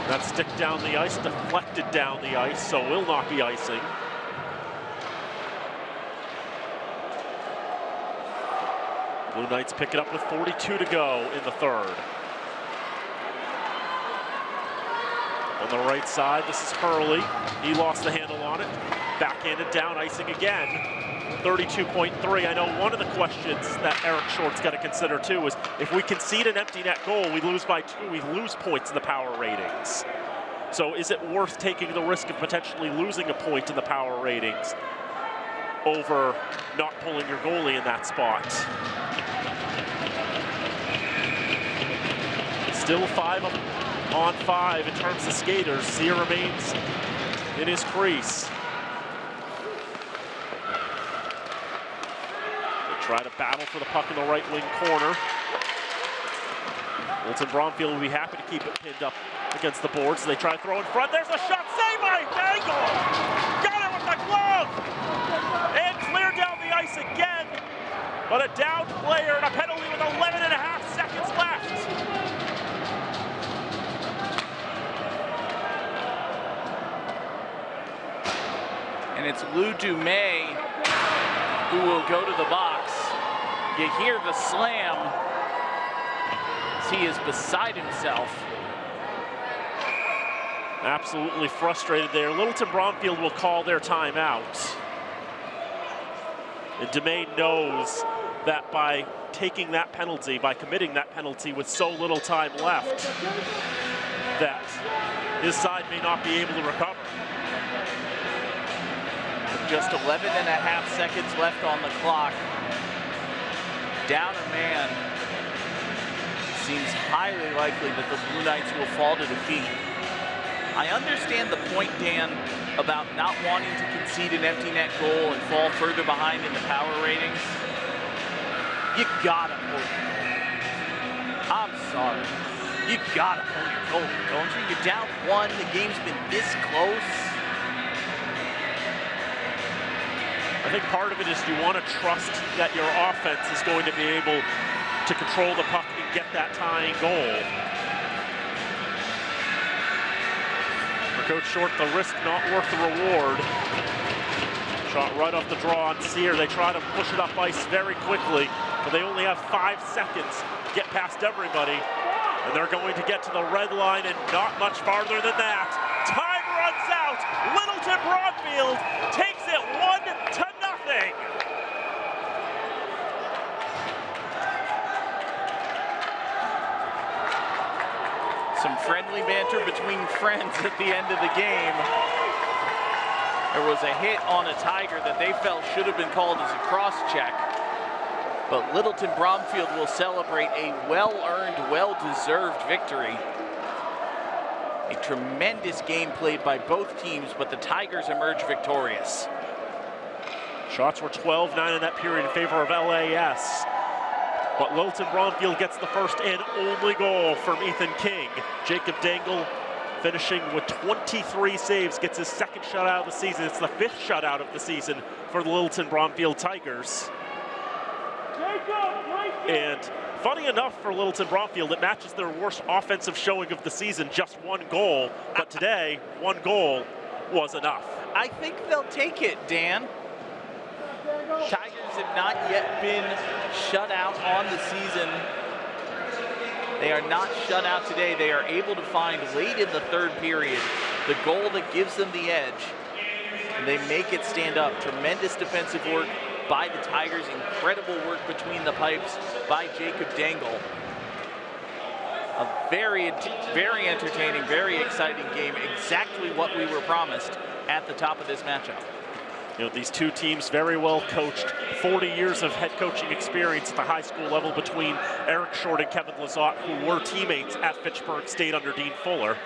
That stick down the ice, deflected down the ice, so will not be icing. Blue Knights pick it up with 42 to go in the third. On the right side, this is Hurley. He lost the handle on it. Backhanded down, icing again. 32.3. I know one of the questions that Eric Short's got to consider too is if we concede an empty net goal, we lose by 2, we lose points in the power ratings. So is it worth taking the risk of potentially losing a point in the power ratings over not pulling your goalie in that spot? Still 5-on-5 in terms of skaters. Sear remains in his crease. They try to battle for the puck in the right wing corner. Littleton-Bromfield will be happy to keep it pinned up against the boards. So they try to throw in front. There's a shot saved by Dangle. Got it with the glove. And cleared down the ice again. But a downed player and a penalty with 11.5 seconds left. And it's Lou Dumais who will go to the box. You hear the slam. He is beside himself. Absolutely frustrated there. Littleton-Bromfield will call their timeout. And Dumais knows that by taking that penalty, by committing that penalty with so little time left, that his side may not be able to recover. Just 11.5 seconds left on the clock. Down a man. Seems highly likely that the Blue Knights will fall to defeat. I understand the point, Dan, about not wanting to concede an empty net goal and fall further behind in the power ratings. You gotta pull your goalie. I'm sorry. You gotta pull your goalie, don't you? You're down 1, the game's been this close. I think part of it is you want to trust that your offense is going to be able to control the puck and get that tying goal. For Coach Short, the risk not worth the reward. Shot right off the draw on Sear. They try to push it up ice very quickly, but they only have 5 seconds to get past everybody. And they're going to get to the red line and not much farther than that. Time runs out. Littleton-Bromfield takes it 1-0. Some friendly banter between friends at the end of the game. There was a hit on a Tiger that they felt should have been called as a cross-check. But Littleton-Bromfield will celebrate a well-earned, well-deserved victory. A tremendous game played by both teams, but the Tigers emerge victorious. Shots were 12-9 in that period in favor of LAS. But Littleton-Bromfield gets the first and only goal from Ethan King. Jacob Dangle finishing with 23 saves, gets his second shutout of the season. It's the 5th shutout of the season for the Littleton-Bromfield Tigers. And funny enough for Littleton-Bromfield, it matches their worst offensive showing of the season, just 1 goal. But today, 1 goal was enough. I think they'll take it, Dan. Tigers have not yet been shut out on the season. They are not shut out today. They are able to find late in the 3rd period the goal that gives them the edge. And they make it stand up. Tremendous defensive work by the Tigers. Incredible work between the pipes by Jacob Dangle. A very entertaining, very exciting game. Exactly what we were promised at the top of this matchup. You know, these two teams very well coached. 40 years of head coaching experience at the high school level between Eric Short and Kevin Lizotte, who were teammates at Fitchburg State under Dean Fuller.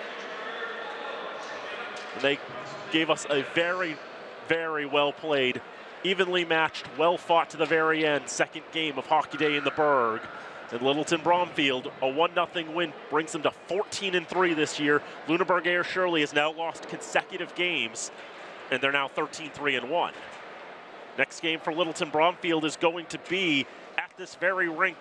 And they gave us a very, very well played, evenly matched, well fought to the very end second game of Hockey Day in the Burg. And Littleton-Bromfield, a 1-0 win, brings them to 14-3 this year. Lunenburg Ayer-Shirley has now lost consecutive games, and they're now 13-3-1. Next game for Littleton-Bromfield is going to be at this very rink,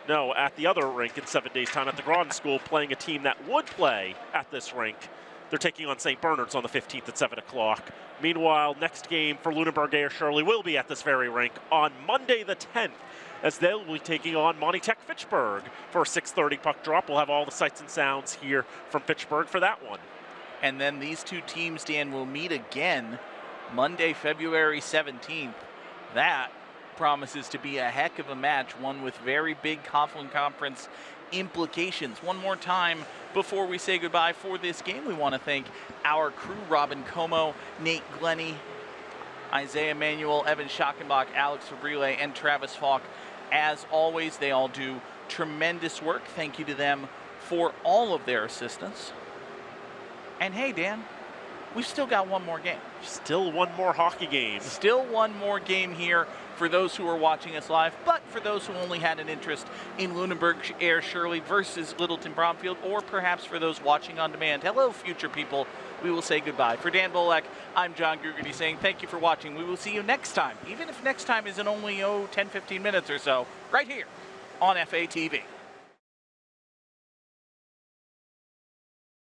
no, at the other rink in 7 days' time at the Grand School, playing a team that would play at this rink. They're taking on St. Bernard's on the 15th at 7 o'clock. Meanwhile, next game for Lunenburg Ayer-Shirley will be at this very rink on Monday the 10th, as they'll be taking on Monty Tech Fitchburg for a 6:30 puck drop. We'll have all the sights and sounds here from Fitchburg for that one. And then these two teams, Dan, will meet again Monday, February 17th. That promises to be a heck of a match, one with very big Coughlin Conference implications. One more time before we say goodbye for this game, we want to thank our crew: Robin Como, Nate Glennie, Isaiah Manuel, Evan Schackenbach, Alex Fabrile, and Travis Falk. As always, they all do tremendous work. Thank you to them for all of their assistance. And hey, Dan, we've still got one more game. Still one more hockey game. Still one more game here for those who are watching us live, but for those who only had an interest in Lunenburg Ayer-Shirley versus Littleton-Bromfield, or perhaps for those watching on demand. Hello, future people. We will say goodbye. For Dan Bolek, I'm John Gugerty saying thank you for watching. We will see you next time, even if next time is in only 10-15 minutes or so, right here on FATV.